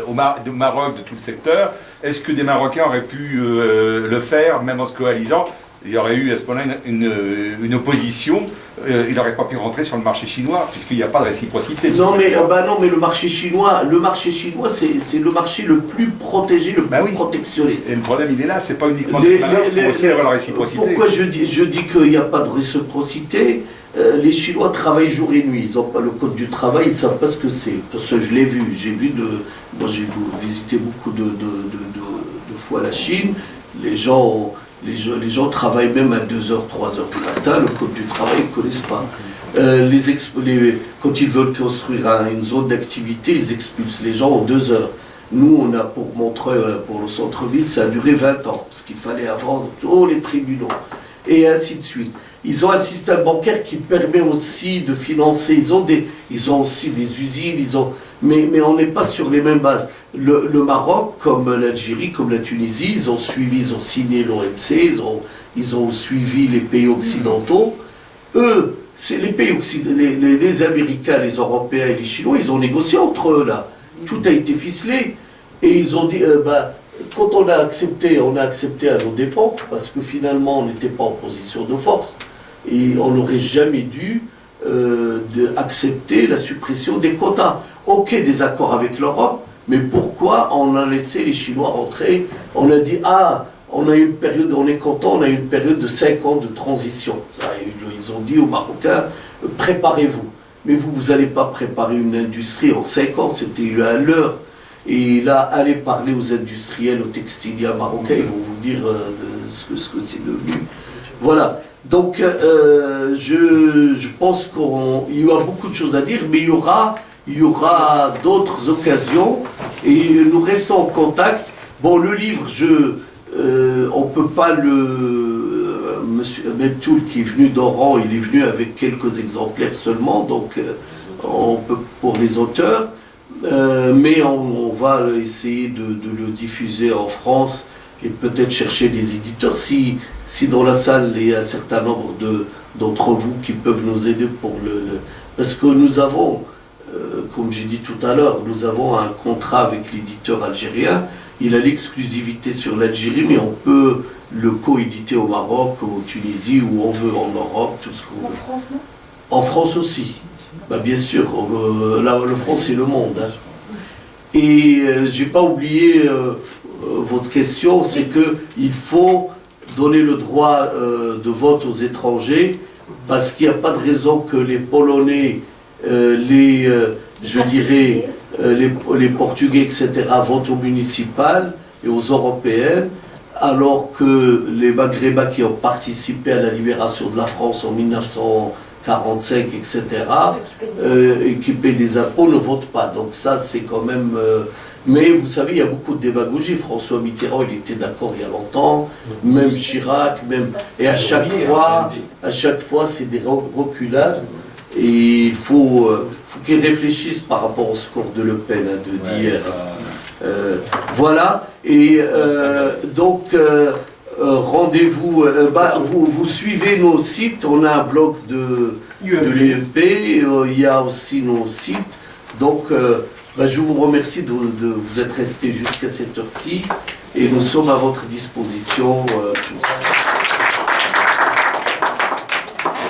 au Maroc de tout le secteur, est-ce que des Marocains auraient pu le faire, même en se coalisant? Il y aurait eu à ce moment-là une opposition, il n'aurait pas pu rentrer sur le marché chinois, puisqu'il n'y a pas de réciprocité. Non mais le marché chinois, c'est le marché le plus protégé, le plus protectionniste. Et le problème, il est là, c'est pas uniquement il faut aussi avoir la réciprocité. Pourquoi je dis qu'il n'y a pas de réciprocité? Les Chinois travaillent jour et nuit, ils n'ont pas le code du travail, ils ne savent pas ce que c'est. Parce que je l'ai vu, moi j'ai visité beaucoup de fois la Chine, les gens travaillent même à 2h, 3h du matin, le code du travail, ils ne connaissent pas. Quand ils veulent construire une zone d'activité, ils expulsent les gens en 2 heures. Nous, on a pour Montreuil, pour le centre-ville, ça a duré 20 ans, parce qu'il fallait avoir tous les tribunaux, et ainsi de suite. Ils ont un système bancaire qui permet aussi de financer, ils ont aussi des usines, mais on n'est pas sur les mêmes bases. Le Maroc, comme l'Algérie, comme la Tunisie, ils ont signé l'OMC, ils ont suivi les pays occidentaux. Eux, c'est les pays occidentaux, les Américains, les Européens et les Chinois, ils ont négocié entre eux là. Tout a été ficelé. Et ils ont dit, quand on a accepté à nos dépens, parce que finalement on n'était pas en position de force. Et on n'aurait jamais dû accepter la suppression des quotas. Ok, des accords avec l'Europe, mais pourquoi on a laissé les Chinois rentrer? On a dit, on a une période, on est content, on a une période de 5 ans de transition. Ils ont dit aux Marocains, préparez-vous. Mais vous n'allez pas préparer une industrie en 5 ans, c'était à l'heure. Et là, allez parler aux industriels, aux textiliers marocains, ils vont vous dire ce que c'est devenu. Voilà. Donc, je pense qu'il y aura beaucoup de choses à dire, mais il y aura d'autres occasions et nous restons en contact. Bon, le livre, on ne peut pas Monsieur Mebtoul qui est venu d'Oran, il est venu avec quelques exemplaires seulement, donc pour les auteurs, mais on va essayer de le diffuser en France et peut-être chercher des éditeurs. Si dans la salle il y a un certain nombre d'entre vous qui peuvent nous aider pour parce que nous avons, comme j'ai dit tout à l'heure, nous avons un contrat avec l'éditeur algérien. Il a l'exclusivité sur l'Algérie, mais on peut le co-éditer au Maroc, au Tunisie, où on veut, en Europe, tout ce qu'on veut. En France, non? En France aussi. Bien sûr, la France c'est le monde. Hein. Et j'ai pas oublié votre question, c'est qu'il faut donner le droit de vote aux étrangers, parce qu'il n'y a pas de raison que les Polonais, les Portugais, etc., votent aux municipales et aux européennes, alors que les Maghrébins qui ont participé à la libération de la France en 1945, etc., équipés des impôts, ne votent pas. Donc ça, c'est quand même... mais vous savez, il y a beaucoup de démagogie. François Mitterrand, il était d'accord il y a longtemps, même Chirac, même... Et à chaque fois, c'est des reculades. Et il faut qu'ils réfléchissent par rapport au score de Le Pen d'hier. Voilà. Et donc, rendez-vous. Vous suivez nos sites. On a un blog de l'UMP. Il y a aussi nos sites. Donc, je vous remercie de vous être restés jusqu'à cette heure-ci. Et nous sommes à votre disposition tous.